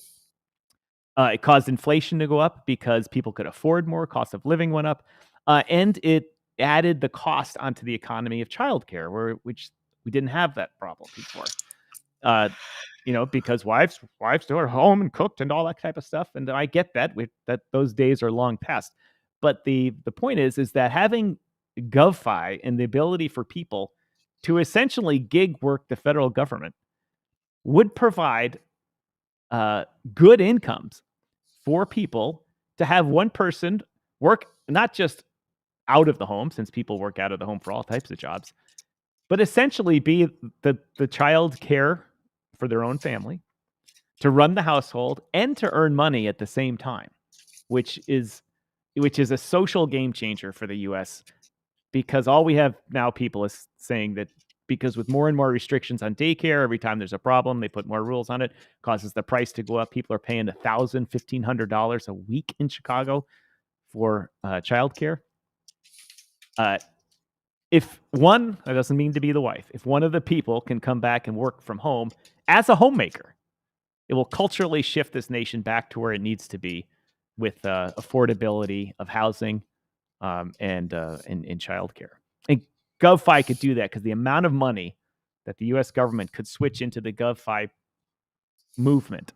It caused inflation to go up because people could afford more. Cost of living went up, and it added the cost onto the economy of childcare, which we didn't have that problem before. Because wives still are home and cooked and all that type of stuff. And I get that that those days are long past. But the point is that having GovFi and the ability for people to essentially gig work the federal government would provide good incomes for people to have one person work not just out of the home, since people work out of the home for all types of jobs, but essentially be the child care for their own family, to run the household and to earn money at the same time, which is a social game changer for the US, because all we have now people is saying that because with more and more restrictions on daycare, every time there's a problem, they put more rules on it, causes the price to go up. People are paying $1,000, $1,500 a week in Chicago for childcare. If one, that doesn't mean to be the wife, if one of the people can come back and work from home as a homemaker, it will culturally shift this nation back to where it needs to be with affordability of housing and childcare. And GovFi could do that because the amount of money that the U.S. government could switch into the GovFi movement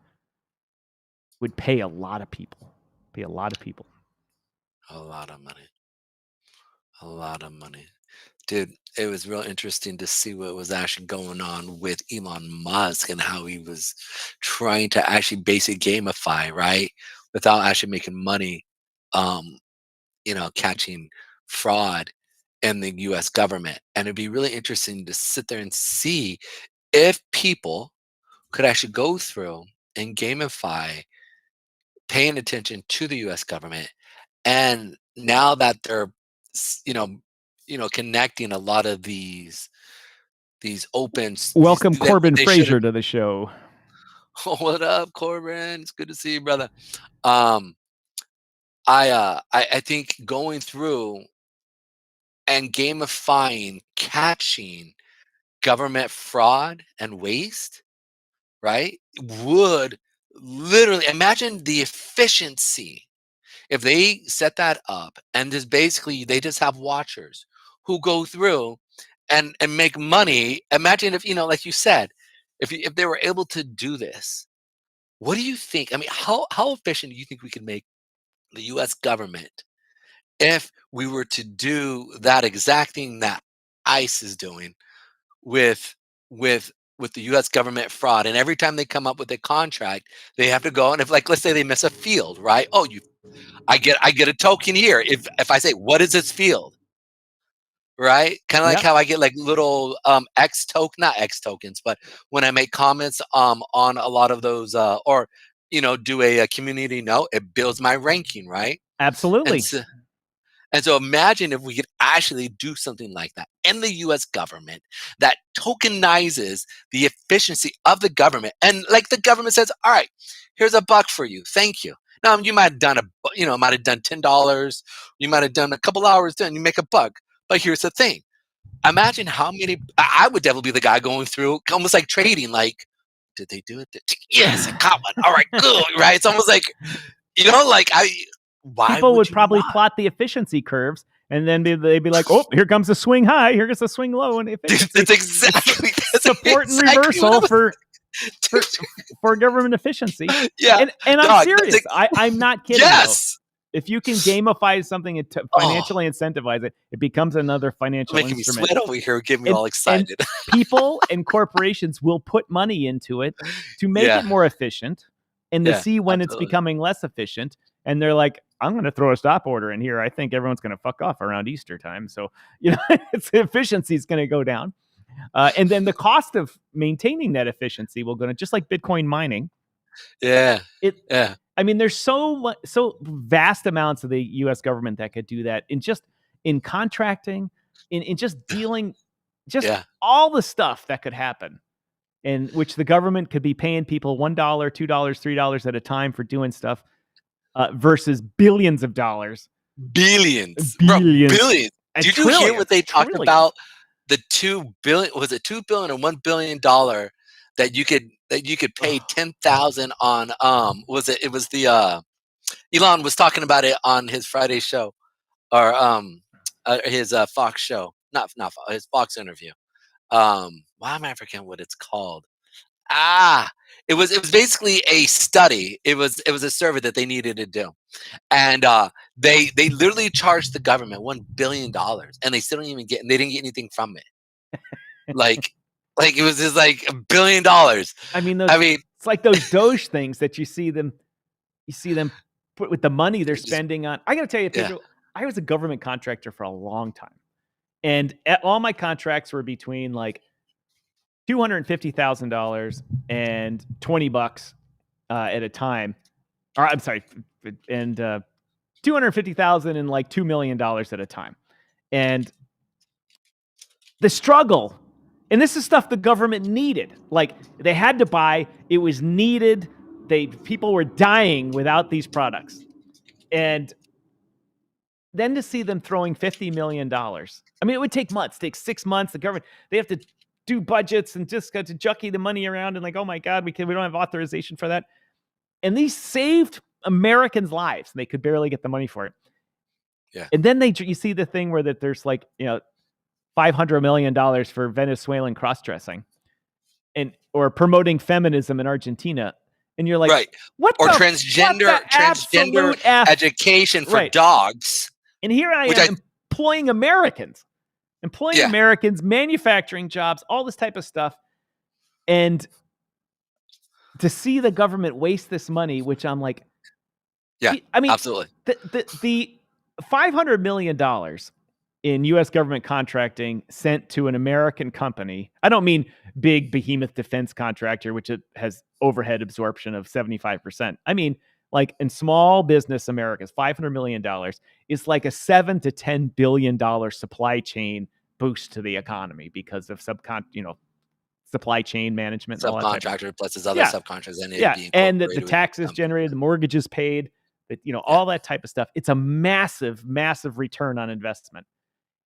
would pay a lot of people. Pay a lot of people. A lot of money. A lot of money. Dude, it was real interesting to see what was actually going on with Elon Musk and how he was trying to actually basically gamify, right? Without actually making money, um, catching fraud in the US government. And it'd be really interesting to sit there and see if people could actually go through and gamify paying attention to the U.S. government. And now that they're, connecting a lot of these open. Welcome Corbin they Fraser to the show. Oh, what up, Corbin? It's good to see you, brother. I think going through and gamifying, catching government fraud and waste, right, would literally imagine the efficiency if they set that up and just basically they just have watchers who go through and make money. Imagine if, like you said, if they were able to do this, what do you think? I mean, how efficient do you think we could make the US government if we were to do that exact thing that ICE is doing with with the US government fraud? And every time they come up with a contract, they have to go, and if, like, let's say they miss a field, right? Oh, I get a token here. If I say, what is this field? Right? Kind of like how I get like little not X tokens, but when I make comments on a lot of those or do a community note, it builds my ranking, right? Absolutely. And so imagine if we could actually do something like that in the US government that tokenizes the efficiency of the government. And like the government says, all right, here's $1 for you. Thank you. Now you might have done might have done $10. You might have done a couple hours, then you make $1. But here's the thing. Imagine how many, I would definitely be the guy going through, almost like trading, like, did they do it? Yes, I caught one. All right, good, right? It's almost like, people would probably plot the efficiency curves, and then they'd be like, oh, here comes a swing high, here goes a swing low, and efficiency. That's exactly support and reversal for government efficiency. Yeah, and I'm serious. I'm not kidding. Yes. Though. If you can gamify something and financially incentivize it, it becomes another financial instrument. Me sweat over here, get me all excited. And people and corporations will put money into it to make it more efficient, and to see when it's becoming less efficient. And they're like, I'm going to throw a stop order in here. I think everyone's going to fuck off around Easter time. So, its efficiency is going to go down. And then the cost of maintaining that efficiency will go down, just like Bitcoin mining. Yeah. I mean, there's so vast amounts of the U.S. government that could do that in contracting, in just dealing, all the stuff that could happen, in which the government could be paying people $1, $2, $3 at a time for doing stuff. Versus billions of dollars. Billions. Bro, billions. Did you hear what they talked about? The $2 billion, was it $2 billion or $1 billion that you could pay 10,000 on? It was the Elon was talking about it on his Friday show, or his Fox show, not Fox, his Fox interview. Why am I forgetting what it's called? It was basically a study. It was a survey that they needed to do, and they literally charged the government $1 billion, and they still didn't get anything from it. like it was just like $1 billion. I mean, it's like those Doge things that you see them put with the money they're spending on. I got to tell you, Pedro, I was a government contractor for a long time, and all my contracts were between like $250,000 and $20 at a time. Or I'm sorry, and $250,000 and like $2 million at a time. And the struggle, and this is stuff the government needed. Like, they had to buy, it was needed. People were dying without these products. And then to see them throwing $50 million. I mean, it would take months. It takes 6 months. The government, they have to do budgets and just got to jockey the money around, and like, oh my God, we don't have authorization for that. And these saved Americans' lives. They could barely get the money for it. Yeah. And then you see the thing where that there's like, $500 million for Venezuelan cross-dressing or promoting feminism in Argentina. And you're like, right. Transgender education for dogs. And here I am employing Americans. Americans, manufacturing jobs, all this type of stuff. And to see the government waste this money, which I'm like, I mean, absolutely. The $500 million in U.S. government contracting sent to an American company. I don't mean big behemoth defense contractor, which it has overhead absorption of 75%. I mean, like in small business America's $500 million is like a $7 to $10 billion supply chain boost to the economy because of supply chain management and all that type of Subcontractor stuff. plus his other Yeah. subcontractors and it Yeah, being and the incorporated with taxes company. generated, the mortgages paid, all that type of stuff. It's a massive, massive return on investment.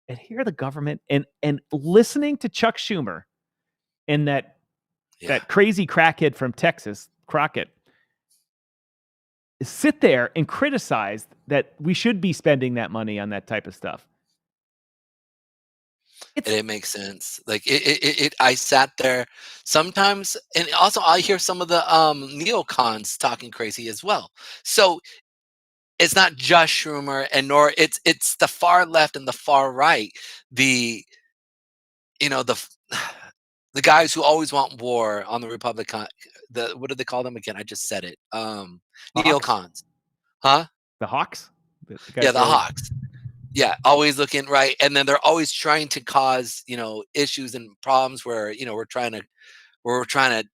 And here the government and listening to Chuck Schumer and that crazy crackhead from Texas, Crockett, sit there and criticize that we should be spending that money on that type of stuff. It makes sense. Like I sat there sometimes, and also I hear some of the neocons talking crazy as well. So it's not just Schumer, and nor it's the far left and the far right. The the guys who always want war on the Republican. What do they call them again? I just said it. Neocons, huh? The Hawks. Yeah, the Hawks. Yeah, always looking right, and then they're always trying to cause issues and problems where we're trying to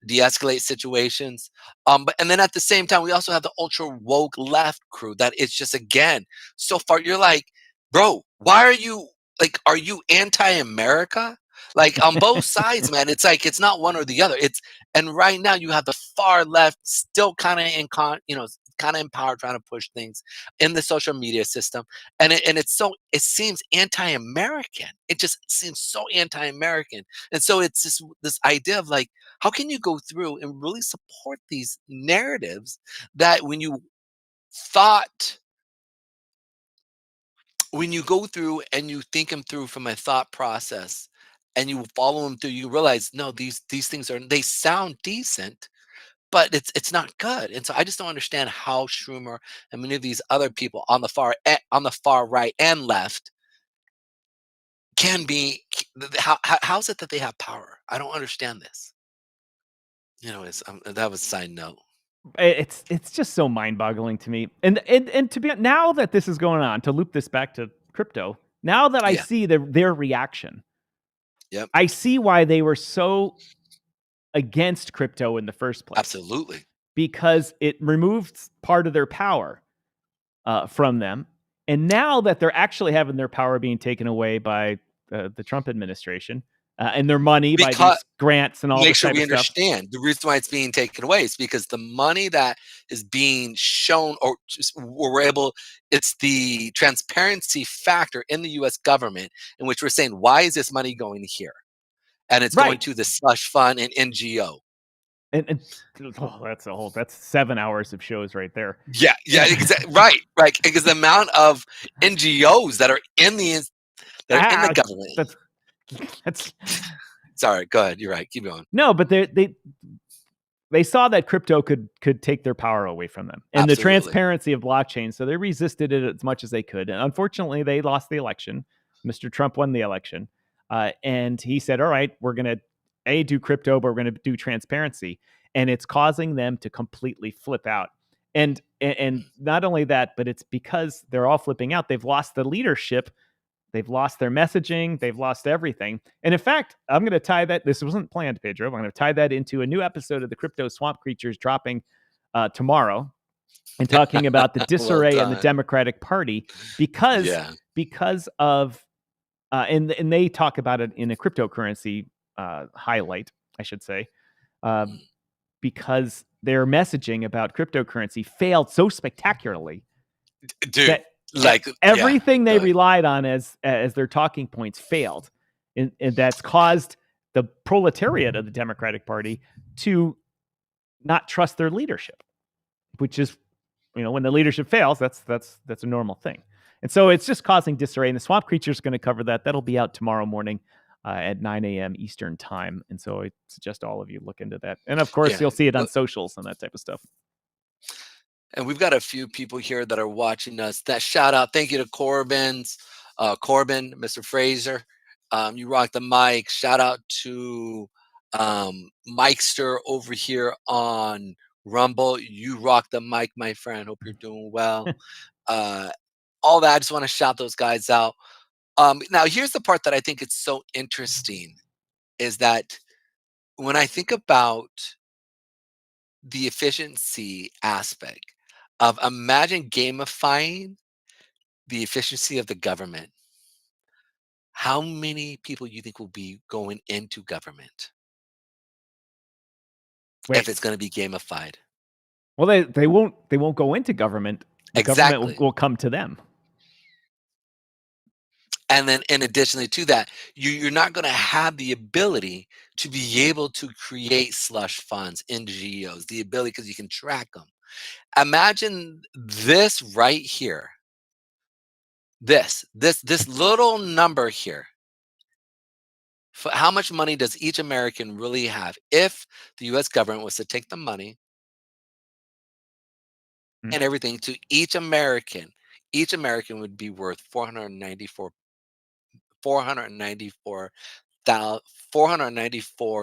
de-escalate situations. But and then at the same time, we also have the ultra woke left crew that it's just again so far. You're like, bro, why are you like? Are you anti-America? Like on both sides, man. It's like it's not one or the other. And right now you have the far left still kind of kind of in power, trying to push things in the social media system, and it seems anti-American. It just seems so anti-American, and so it's this idea of like, how can you go through and really support these narratives that when you go through and you think them through from a thought process and you follow them through, you realize no, these things they sound decent, but it's not good. And so I just don't understand how Schumer and many of these other people on the far right and left can be. How is it that they have power? I don't understand this. That was a side note. It's just so mind-boggling to me. And to be now that this is going on, to loop this back to crypto, now that I see their reaction, I see why they were so against crypto in the first place. Absolutely. Because it removed part of their power from them. And now that they're actually having their power being taken away by the Trump administration and their money by these grants and all this type of stuff. Make sure we understand the reason why it's being taken away is because the money that is being shown it's the transparency factor in the U.S. government in which we're saying, why is this money going here? And it's going to the slush fund and NGO. And that's 7 hours of shows right there. Yeah, exactly. Right. Because the amount of NGOs that are in the government. That's sorry. Go ahead. You're right. Keep going. No, but they saw that crypto could take their power away from them and the transparency of blockchain. So they resisted it as much as they could. And unfortunately, they lost the election. Mr. Trump won the election. And he said, all right, we're going to do crypto, but we're going to do transparency. And it's causing them to completely flip out. And not only that, but it's because they're all flipping out. They've lost the leadership. They've lost their messaging. They've lost everything. And in fact, I'm going to tie that. This wasn't planned, Pedro. I'm going to tie that into a new episode of the Crypto Swamp Creatures dropping tomorrow and talking about the disarray in the Democratic Party because of and they talk about it in a cryptocurrency highlight, I should say, because their messaging about cryptocurrency failed so spectacularly. Dude. Everything they relied on as their talking points failed, and that's caused the proletariat of the Democratic Party to not trust their leadership, which is, when the leadership fails, that's a normal thing. And so it's just causing disarray. And the Swamp Creature is going to cover that. That'll be out tomorrow morning at 9 a.m. Eastern time. And so I suggest all of you look into that. And of course, you'll see it on socials and that type of stuff. And we've got a few people here that are watching us. That shout out, thank you to Corbin, Mr. Fraser. You rock the mic. Shout out to Mikester over here on Rumble. You rock the mic, my friend. Hope you're doing well. All that. I just want to shout those guys out. Now here's the part that I think is so interesting is that when I think about the efficiency aspect of imagine gamifying the efficiency of the government, how many people you think will be going into government if Wait. it's going to be gamified? Well, they won't go into government. The government Exactly. will come to them. And then in additionally to that, you're not going to have the ability to be able to create slush funds in geos, the ability because you can track them. Imagine this right here. This little number here. How much money does each American really have if the US government was to take the money Mhm. and everything to each American? Each American would be worth 494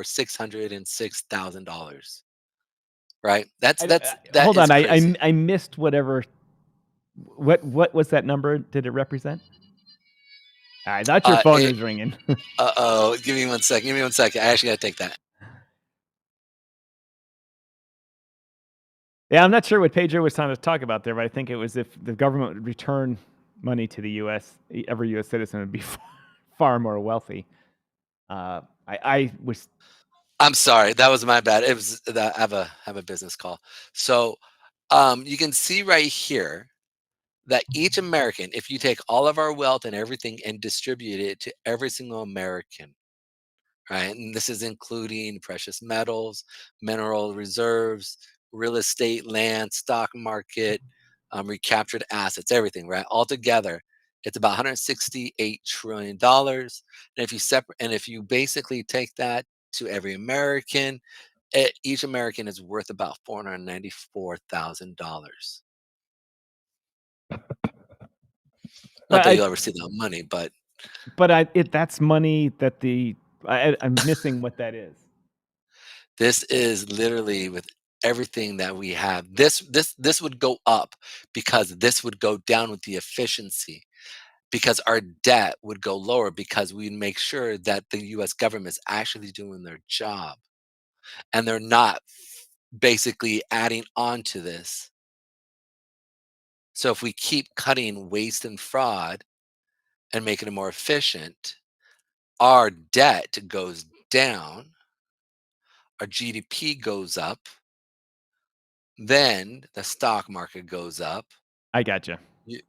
$606,000, right? That Hold is on. crazy. I missed whatever. What was that number? Did it represent? I thought your phone It, was ringing. oh, give me 1 second. Give me 1 second. I actually got to take that. Yeah, I'm not sure what Pedro was trying to talk about there, but I think it was if the government would return money to the U.S., every U.S. citizen would be far more wealthy. I was. I'm sorry, that was my bad. It was that I have a business call. So, you can see right here that each American, if you take all of our wealth and everything and distribute it to every single American, right? And this is including precious metals, mineral reserves, real estate, land, stock market, recaptured assets, everything, right? Altogether, it's about $168 trillion. And if you and if you basically take that to every American, each American is worth about $494,000. Not that I, you'll ever see that money, but that's money that I'm missing what that is. this is literally with everything that we have. This would go up because this would go down with the efficiency because our debt would go lower because we make sure that the US government is actually doing their job and they're not basically adding on to this. So if we keep cutting waste and fraud and making it more efficient, our debt goes down, our GDP goes up, then the stock market goes up, I gotcha.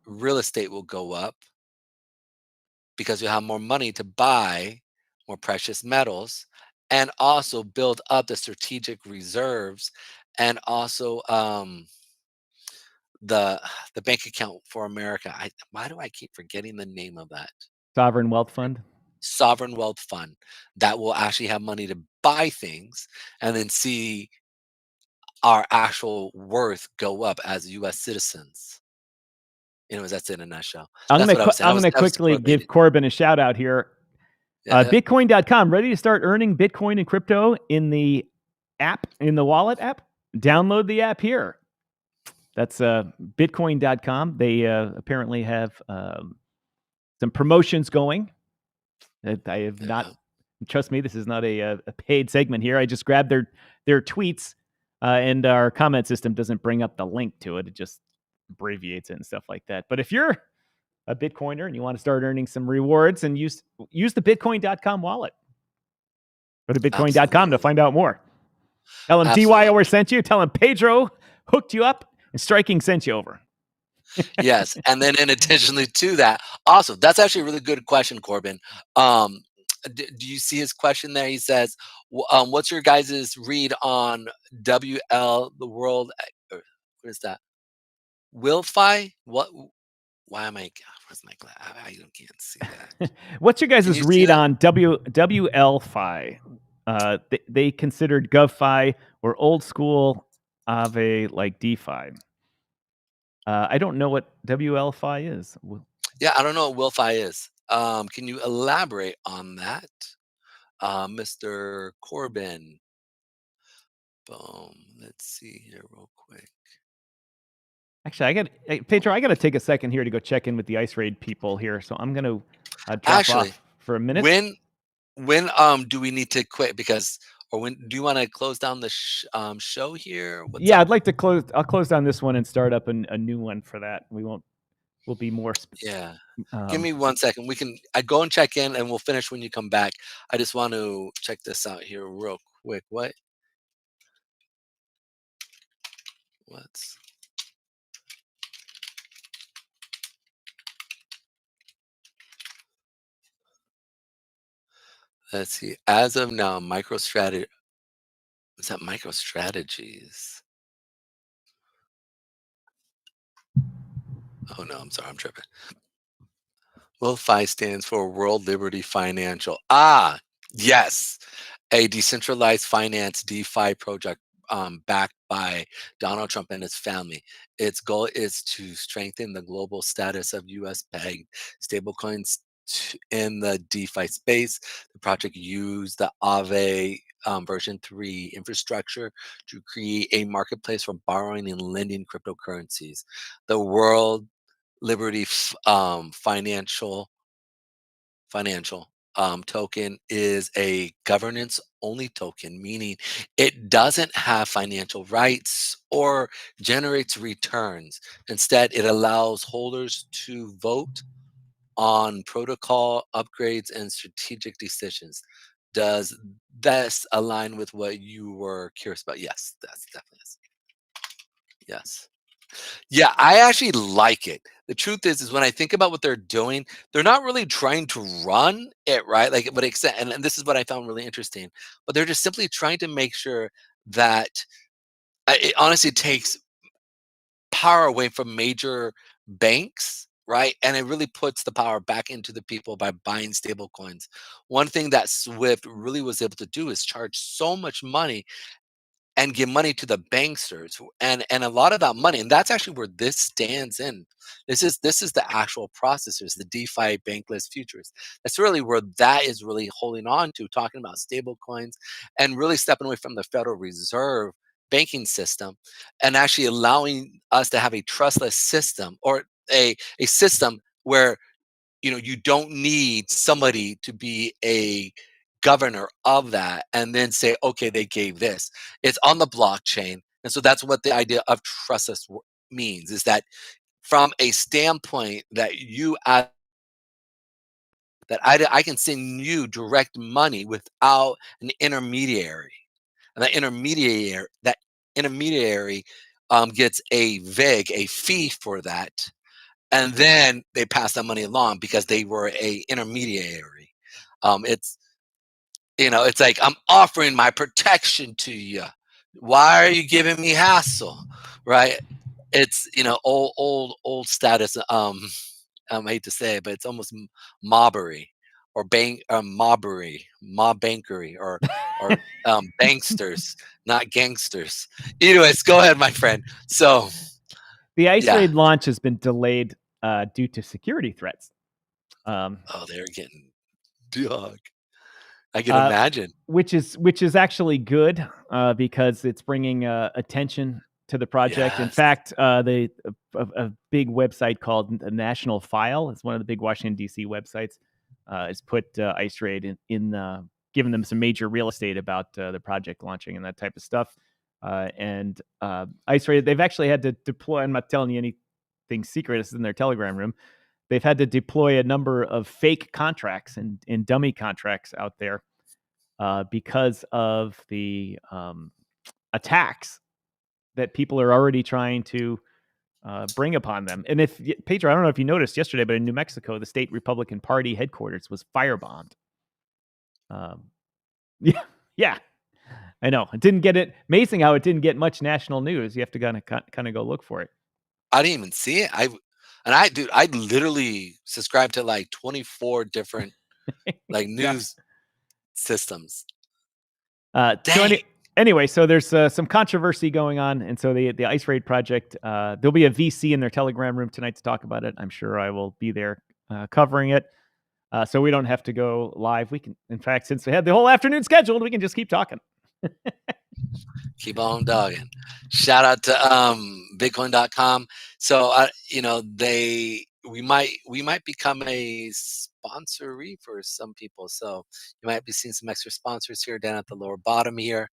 real estate will go up because you have more money to buy more precious metals and also build up the strategic reserves and also the the bank account for America. Why do I keep forgetting the name of that? Sovereign wealth fund. Sovereign wealth fund that will actually have money to buy things and then see our actual worth go up as US citizens. Anyways, that's it in a nutshell. That's what I was saying. I'm gonna I was quickly give correlated. Corbin a shout out here. Yeah, yeah. Bitcoin.com, ready to start earning Bitcoin and crypto in the app, in the wallet app? Download the app here. That's Bitcoin.com. They apparently have some promotions going. I have not. Yeah. Trust me, this is not a paid segment here. I just grabbed their tweets, and our comment system doesn't bring up the link to it. It just abbreviates it and stuff like that. But if you're a Bitcoiner and you want to start earning some rewards, and use the Bitcoin.com wallet. Go to Bitcoin.com to Absolutely. find out more. Tell him Absolutely. DYOR sent you. Tell him Pedro hooked you up and Striking sent you over. Yes, and then in additionally to that, also, that's actually a really good question, Corbin. Um, do you see his question there? He says, "What's your guys' read on WL the world? Or what is that? Wilfi? What? Why am I? Where's my glass? I can't see that. What's your Can guys' you see read that? on WLFi? They considered GovFi or old school Aave like DeFi. I don't know what WLFi is. Yeah, I don't know what Wilfi is. Can you elaborate on that, Mr. Corbin? Boom. Let's see here real quick. Actually, Pedro, I got to take a second here to go check in with the ICERAID people here. So I'm going to drop Actually, off for a minute. when do we need to quit? Because or when do you want to close down the show here? What's Yeah, up? I'd like to close. I'll close down this one and start up a new one for that. We'll be more. Yeah. Give me 1 second. I go and check in, and we'll finish when you come back. I just want to check this out here real quick. What's let's see. As of now, MicroStrategy. Is that MicroStrategies? Oh no, I'm sorry, I'm tripping. WILFI stands for World Liberty Financial. Ah, yes. A decentralized finance DeFi project backed by Donald Trump and his family. Its goal is to strengthen the global status of US pegged stablecoins in the DeFi space. The project used the Aave version 3 infrastructure to create a marketplace for borrowing and lending cryptocurrencies. The World Liberty financial token is a governance only token, meaning it doesn't have financial rights or generates returns. Instead, it allows holders to vote on protocol upgrades and strategic decisions. Does this align with what you were curious about? Yes, that's definitely yes. Yeah, I actually like it. The truth is when I think about what they're doing, they're not really trying to run it, right? Like, but except, and this is what I found really interesting. But they're just simply trying to make sure that it honestly takes power away from major banks, right? And it really puts the power back into the people by buying stable coins. One thing that Swift really was able to do is charge so much money and give money to the banksters and a lot of that money, and that's actually where this stands in. This is the actual processors, the DeFi bankless futures. That's really where that is really holding on to, talking about stable coins and really stepping away from the Federal Reserve banking system and actually allowing us to have a trustless system, or a system where you don't need somebody to be a governor of that and then say, okay, they gave this. It's on the blockchain. And so that's what the idea of trustless means, is that from a standpoint that I can send you direct money without an intermediary. And that intermediary gets a VIG, a fee for that, and then they pass that money along because they were a intermediary. It's like, I'm offering my protection to you. Why are you giving me hassle, right? It's old status. I hate to say it, but it's almost mobbery or mob bankery, or banksters, not gangsters. Anyways, go ahead, my friend. So The yeah. ICERAID launch has been delayed due to security threats. Oh, they're getting dog. I can imagine. Which is actually good because it's bringing attention to the project. In Yes. fact, a big website called the National File, it's one of the big Washington D.C. websites, has put ICERAID in giving them some major real estate about the project launching and that type of stuff. And ICERAID, they've actually had to deploy. I'm not telling you anything secret. It's in their Telegram room. They've had to deploy a number of fake contracts and dummy contracts out there because of the attacks that people are already trying to bring upon them. And Pedro, I don't know if you noticed yesterday, but in New Mexico, the state Republican Party headquarters was firebombed. Yeah, I know. It didn't get it. Amazing how it didn't get much national news. You have to kind of go look for it. I didn't even see it. I literally subscribe to like 24 different like news systems. Anyway, so there's some controversy going on, and so the ICERAID project, there'll be a VC in their Telegram room tonight to talk about it. I'm sure I will be there covering it, so we don't have to go live. We can, in fact, since we had the whole afternoon scheduled, we can just keep talking. Keep on dogging. Shout out to Bitcoin.com. So we might become a sponsoree for some people. So you might be seeing some extra sponsors here down at the lower bottom here.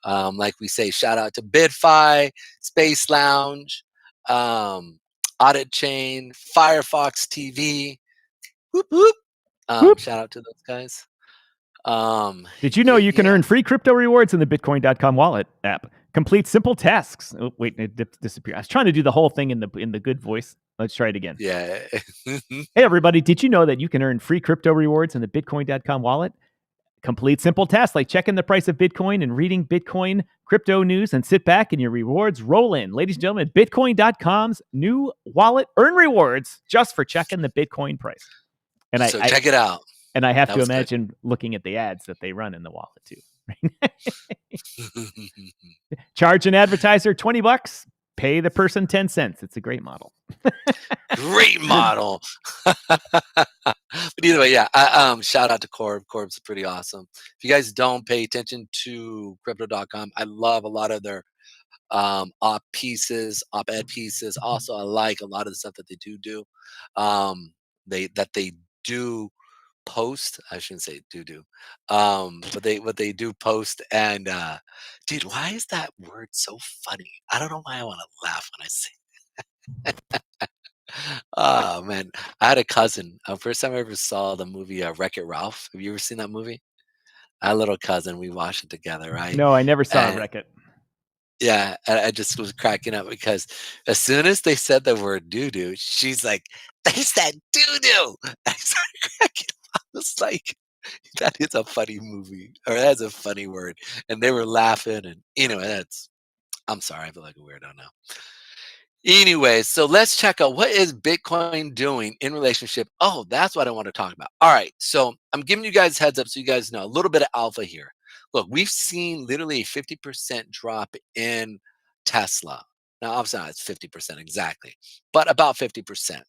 Like we say, shout out to BitFi, Space Lounge, Audit Chain, Firefox TV. Whoop whoop. Whoop. Shout out to those guys. Did you know you can earn free crypto rewards in the Bitcoin.com wallet app? Complete simple tasks. Oh, wait, it disappeared. I was trying to do the whole thing in the good voice. Let's try it again. Yeah. Hey, everybody, did you know that you can earn free crypto rewards in the Bitcoin.com wallet? Complete simple tasks like checking the price of Bitcoin and reading Bitcoin crypto news, and sit back and your rewards roll in. Ladies and gentlemen, Bitcoin.com's new wallet, earn rewards just for checking the Bitcoin price. And So check it out. And I have to imagine looking at the ads that they run in the wallet too. Charge an advertiser $20, pay the person 10 cents. It's a great model. Great model. But either way, yeah. Shout out to Corb. Corb's pretty awesome. If you guys don't pay attention to crypto.com, I love a lot of their op-ed pieces. Also, I like a lot of the stuff that they do. They do post. I shouldn't say do. But they do post. And dude, why is that word so funny? I don't know why I want to laugh when I say it. Oh man, I had a cousin. First time I ever saw the movie Wreck-It Ralph. Have you ever seen that movie? I had a little cousin. We watched it together, right? No, I never saw Wreck-It. Yeah, I just was cracking up because as soon as they said the word doo-doo, she's like, "There's that doo-doo." I started cracking up. I was like, that is a funny movie, or that's a funny word. And they were laughing, and I'm sorry, I feel like a weirdo now. Anyway, so let's check out what is Bitcoin doing in relationship. Oh, that's what I want to talk about. All right, so I'm giving you guys heads up so you guys know a little bit of alpha here. Look, we've seen literally a 50% drop in Tesla. Now, obviously not 50% exactly, but about 50%.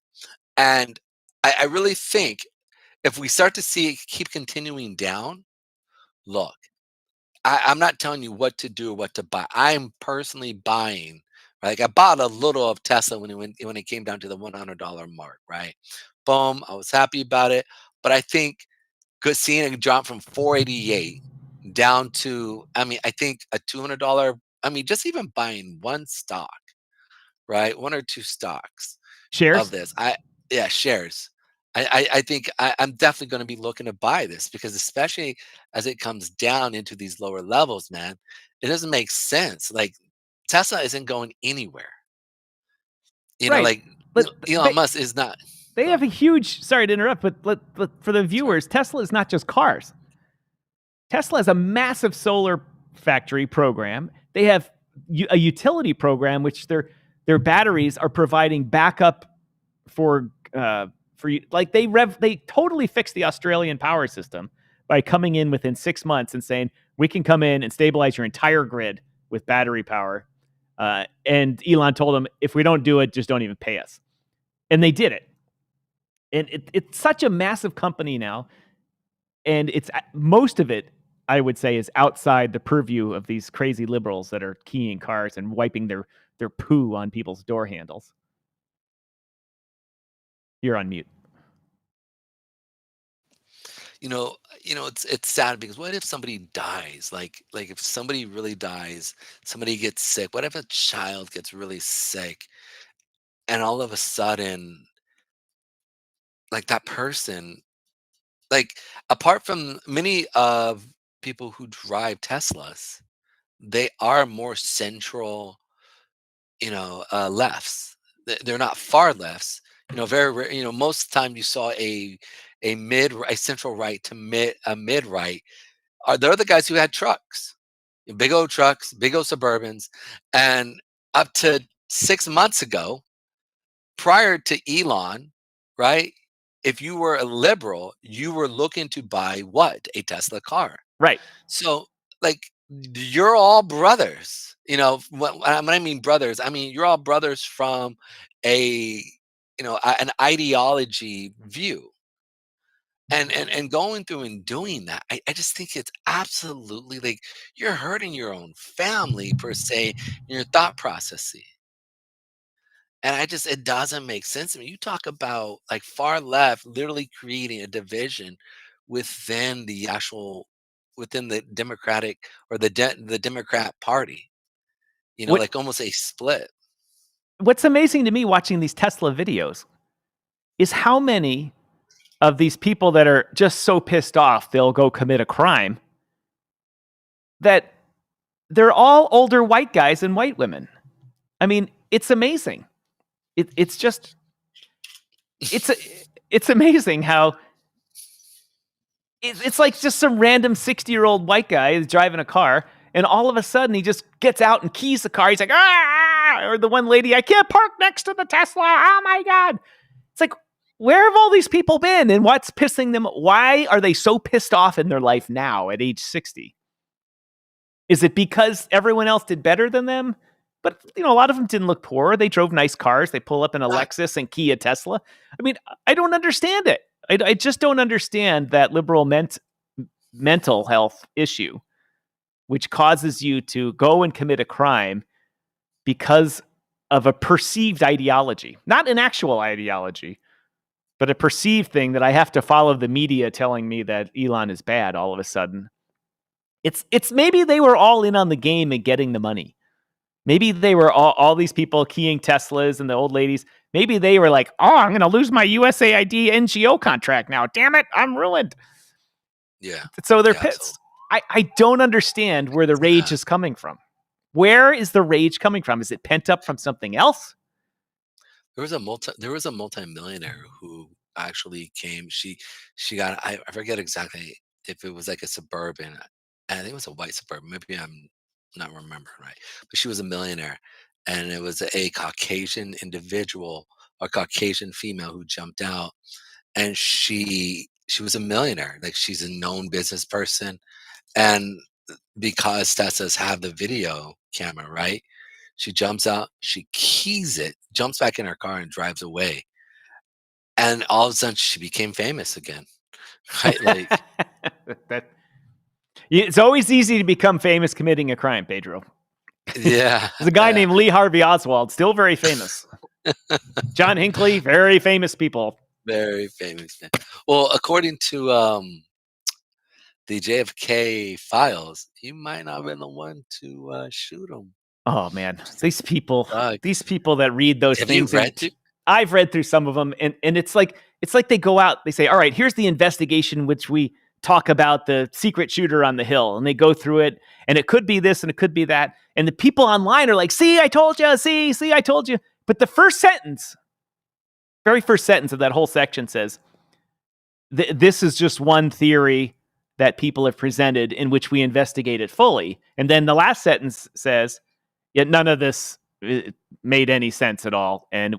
And I really think if we start to see it keep continuing down, look, I'm not telling you what to do or what to buy. I'm personally buying. Like I bought a little of Tesla when it came down to the $100 mark, right? Boom, I was happy about it. But I think seeing it drop from 488 down to, I think a $200. Just even buying one stock, right? One or two stocks Shares of this. Shares. I think I'm definitely going to be looking to buy this because especially as it comes down into these lower levels, man, it doesn't make sense. Like Tesla isn't going anywhere. Right. But Elon Musk is not. They have a huge, sorry to interrupt, but for the viewers, Tesla is not just cars. Tesla has a massive solar factory program. They have a utility program, which their batteries are providing backup for like they totally fixed the Australian power system by coming in within 6 months and saying we can come in and stabilize your entire grid with battery power. And Elon told them, if we don't do it, just don't even pay us. And they did it. And it's such a massive company now, and it's most of it, I would say, is outside the purview of these crazy liberals that are keying cars and wiping their poo on people's door handles. You're on mute. It's sad because what if somebody dies? Like if somebody really dies, somebody gets sick. What if a child gets really sick, and all of a sudden, like that person, like apart from many of people who drive Teslas, they are more central, lefts. They're not far lefts. Very rare. Most of the time you saw a central right to mid right. They're the guys who had trucks, big old trucks, big old Suburbans, and up to 6 months ago, prior to Elon, right? If you were a liberal, you were looking to buy what? A Tesla car. Right. So, like, you're all brothers. When I mean brothers, I mean you're all brothers from an ideology view. And going through and doing that, I just think it's absolutely like you're hurting your own family per se in your thought processes. And it doesn't make sense to me. You talk about like far left literally creating a division within within the Democratic or the Democrat Party. What Like almost a split. What's amazing to me watching these Tesla videos is how many of these people that are just so pissed off they'll go commit a crime, that they're all older white guys and white women. I mean, it's amazing. It's amazing how it's like just some random 60-year-old white guy is driving a car, and all of a sudden he just gets out and keys the car. He's like, ah! Or the one lady, I can't park next to the Tesla. Oh my God. It's like, where have all these people been, and what's pissing them? Why are they so pissed off in their life now at age 60? Is it because everyone else did better than them? But, a lot of them didn't look poor. They drove nice cars. They pull up in a Lexus and key a Tesla. I mean, I don't understand it. I just don't understand that liberal mental health issue, which causes you to go and commit a crime because of a perceived ideology, not an actual ideology, but a perceived thing that I have to follow the media telling me that Elon is bad all of a sudden. It's maybe they were all in on the game and getting the money. Maybe they were all these people keying Teslas and the old ladies. Maybe they were like, oh, I'm going to lose my USAID NGO contract now. Damn it, I'm ruined. Yeah. So they're pissed. So I don't understand where the rage is coming from. Where is the rage coming from? Is it pent up from something else? There was a multimillionaire who actually came. She got, I forget exactly if it was like a suburban. I think it was a white suburban. Maybe I'm not remembering right. But she was a millionaire, and it was a Caucasian individual or Caucasian female who jumped out, and she was a millionaire. Like, she's a known business person, and because Teslas have the video camera, right? She jumps out, she keys it, jumps back in her car, and drives away. And all of a sudden, she became famous again, right? Like, it's always easy to become famous committing a crime, Pedro. Yeah. There's a guy named Lee Harvey Oswald, still very famous. John Hinckley, very famous people. Very famous. Well, according to the JFK files, he might not have been the one to shoot him. Oh man, these people that read those things. I've read through some of them, and it's like they go out, they say, all right, here's the investigation which we talk about the secret shooter on the hill, and they go through it, and it could be this and it could be that, and the people online are like, see, I told you, see, I told you. But the very first sentence of that whole section says, this is just one theory that people have presented in which we investigate it fully. And then the last sentence says, yet none of this made any sense at all, and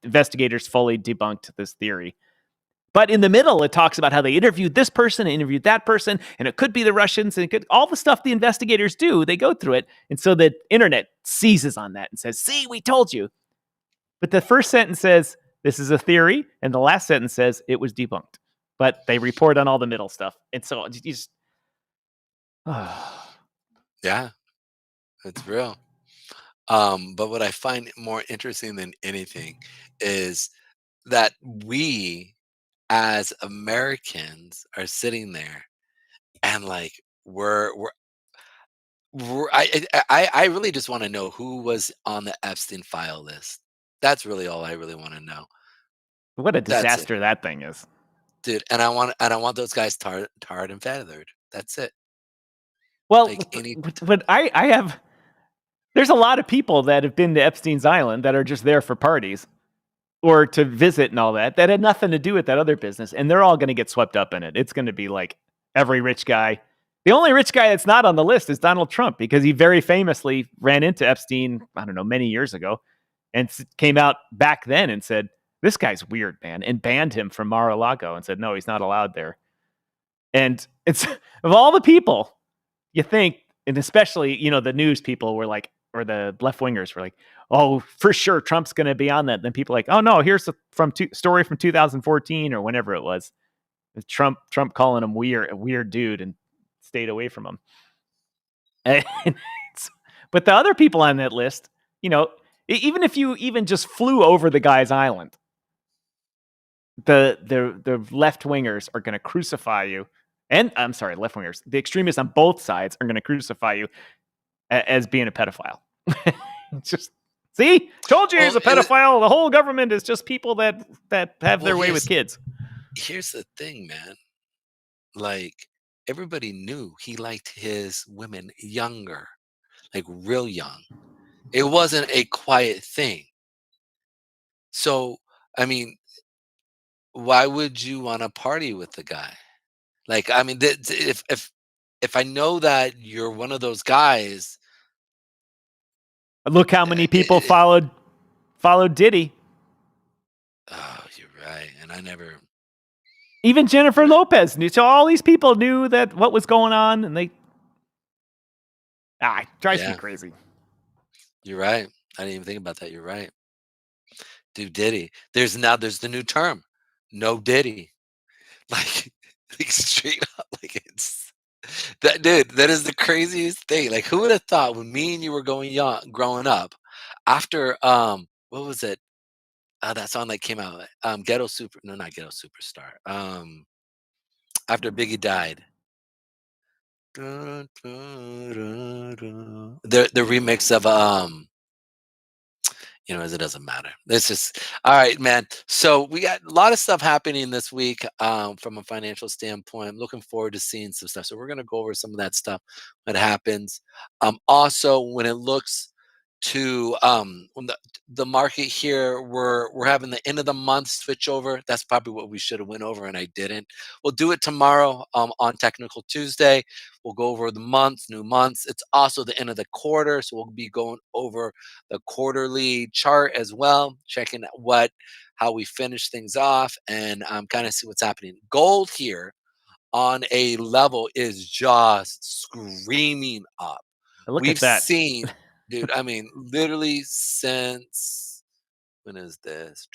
investigators fully debunked this theory. But in the middle, it talks about how they interviewed this person, and interviewed that person, and it could be the Russians, and all the stuff the investigators do, they go through it. And so the internet seizes on that and says, see, we told you. But the first sentence says, this is a theory, and the last sentence says, it was debunked. But they report on all the middle stuff. And so you just... Yeah, it's real. But what I find more interesting than anything is that we, as Americans, are sitting there and like I really just want to know who was on the Epstein file list. That's really all I really want to know. What a disaster that thing is, dude. And I want those guys tarred and feathered. That's it. Well, but I have. There's a lot of people that have been to Epstein's Island that are just there for parties or to visit and all that had nothing to do with that other business, and they're all going to get swept up in it. It's going to be like every rich guy. The only rich guy that's not on the list is Donald Trump, because he very famously ran into Epstein, I don't know, many years ago, and came out back then and said, this guy's weird, man, and banned him from Mar-a-Lago and said, no, he's not allowed there. And it's, of all the people, you think, and especially, the news people were like, or the left-wingers were like, oh, for sure, Trump's going to be on that. Then people are like, oh, no, here's a story from 2014 or whenever it was. Trump calling him a weird dude, and stayed away from him. But the other people on that list, even if you even just flew over the guy's island, the left wingers are going to crucify you. And I'm sorry, left wingers, the extremists on both sides are going to crucify you as being a pedophile. Just see, told you he's a pedophile. The whole government is just people that have their way with kids. Here's the thing, man. Like, everybody knew he liked his women younger, like real young. It wasn't a quiet thing. So, I mean, why would you want to party with the guy? Like, I mean, if I know that you're one of those guys, look how many people followed Diddy. Oh, you're right, and I never. Even Jennifer Lopez knew. So all these people knew that what was going on, and it drives me crazy. You're right. I didn't even think about that. You're right. Dude, Diddy. There's the new term, no Diddy. Like straight up, like it's that, dude. That is the craziest thing. Like, who would have thought when me and you were growing up, after what was it? That song that came out, not Ghetto Superstar. After Biggie died, the remix of it doesn't matter. It's just all right, man. So we got a lot of stuff happening this week from a financial standpoint. I'm looking forward to seeing some stuff. So we're gonna go over some of that stuff that happens. Also, when it looks to when the market here, we're having the end of the month switch over. That's probably what we should have went over, and I didn't. We'll do it tomorrow on Technical Tuesday. We'll go over the months, new months. It's also the end of the quarter, so we'll be going over the quarterly chart as well, checking how we finish things off, and kind of see what's happening. Gold here on a level is just screaming up. Look at that. Seen, dude, I mean, literally since, when is this?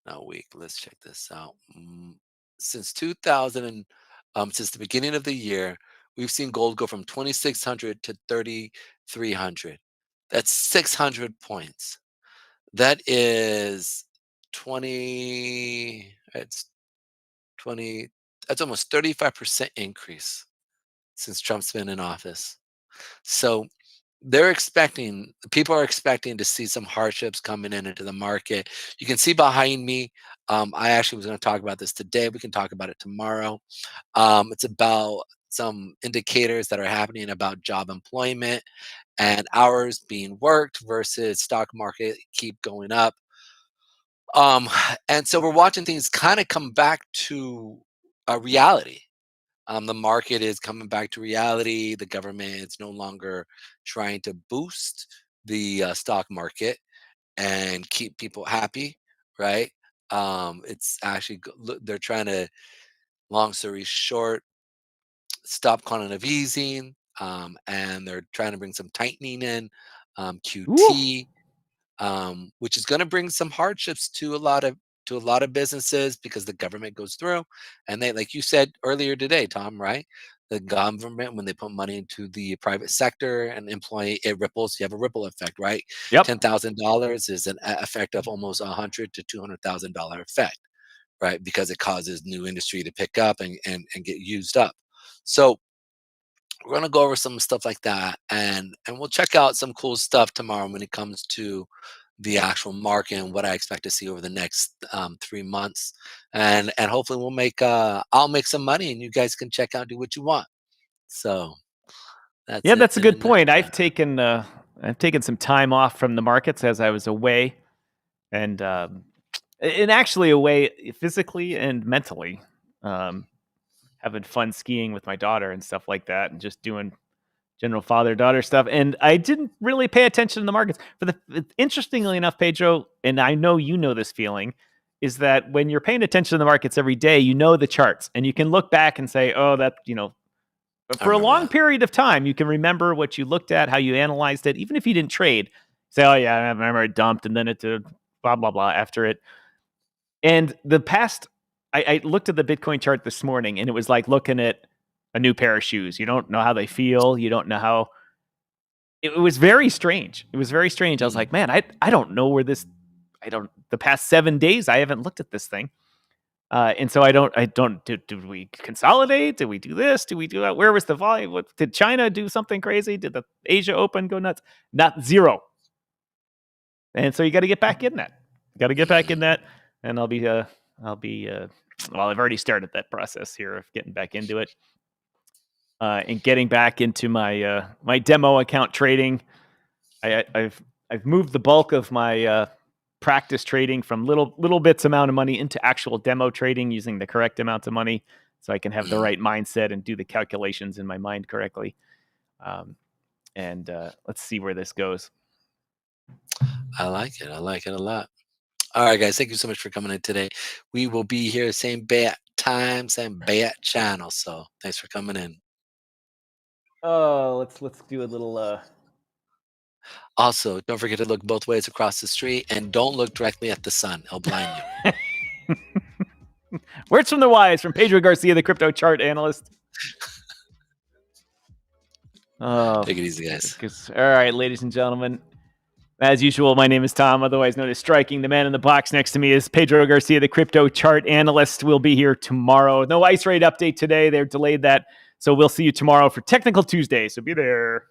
Not week. Let's check this out. Since 2000 since the beginning of the year, we've seen gold go from 2,600 to 3,300. That's 600 points. That is 20. It's 20. That's almost 35% increase since Trump's been in office. So people are expecting to see some hardships coming into the market. You can see behind me, I actually was going to talk about this today. We can talk about it tomorrow. It's about some indicators that are happening about job employment and hours being worked versus stock market keep going up. And so we're watching things kind of come back to a reality. The market is coming back to reality. The government is no longer trying to boost the stock market and keep people happy, right? It's actually they're trying to, long story short, stop quantitative easing, and they're trying to bring some tightening in, QT, which is going to bring some hardships to a lot of businesses, because the government goes through, and they, like you said earlier today, Tom, right? The government, when they put money into the private sector and employ, it ripples. You have a ripple effect, right? Yep. $10,000 is an effect of almost $100,000 to $200,000 effect, right? Because it causes new industry to pick up and get used up. So we're going to go over some stuff like that, and we'll check out some cool stuff tomorrow when it comes to the actual market and what I expect to see over the next 3 months, and hopefully I'll make some money, and you guys can check out, do what you want. So that's a good point. I've taken some time off from the markets as I was away, and actually away physically and mentally, having fun skiing with my daughter and stuff like that, and just doing general father-daughter stuff. And I didn't really pay attention to the markets. Interestingly enough, Pedro, and I know you know this feeling, is that when you're paying attention to the markets every day, you know the charts, and you can look back and say, oh, that, but for a long period of time, you can remember what you looked at, how you analyzed it, even if you didn't trade. Say, oh yeah, I remember it dumped, and then it did blah, blah, blah after it. And the past I looked at the Bitcoin chart this morning, and it was like looking at a new pair of shoes. You don't know how they feel. You don't know how. It was very strange. It was very strange. I was like, man, I don't know where this. The past 7 days, I haven't looked at this thing. And so I don't. Did we consolidate? Did we do this? Did we do that? Where was the volume? Did China do something crazy? Did the Asia Open go nuts? Not zero. And so you got to get back in that. Got to get back in that, and I'll be. Well, I've already started that process here of getting back into it, and getting back into my my demo account trading. I've moved the bulk of my practice trading from little bits amount of money into actual demo trading using the correct amounts of money, so I can have the right mindset and do the calculations in my mind correctly. And let's see where this goes. I like it. I like it a lot. All right, guys. Thank you so much for coming in today. We will be here same bat time, same bat channel. So thanks for coming in. Oh, let's do a little. Also, don't forget to look both ways across the street, and don't look directly at the sun. It'll blind you. Words from the wise from Pedro Garcia, the crypto chart analyst. Oh, take it easy, guys. All right, ladies and gentlemen. As usual, my name is Tom, otherwise known as Striking. The man in the box next to me is Pedro Garcia, the crypto chart analyst. We'll be here tomorrow. No ICERAID update today. They've delayed that. So we'll see you tomorrow for Technical Tuesday. So be there.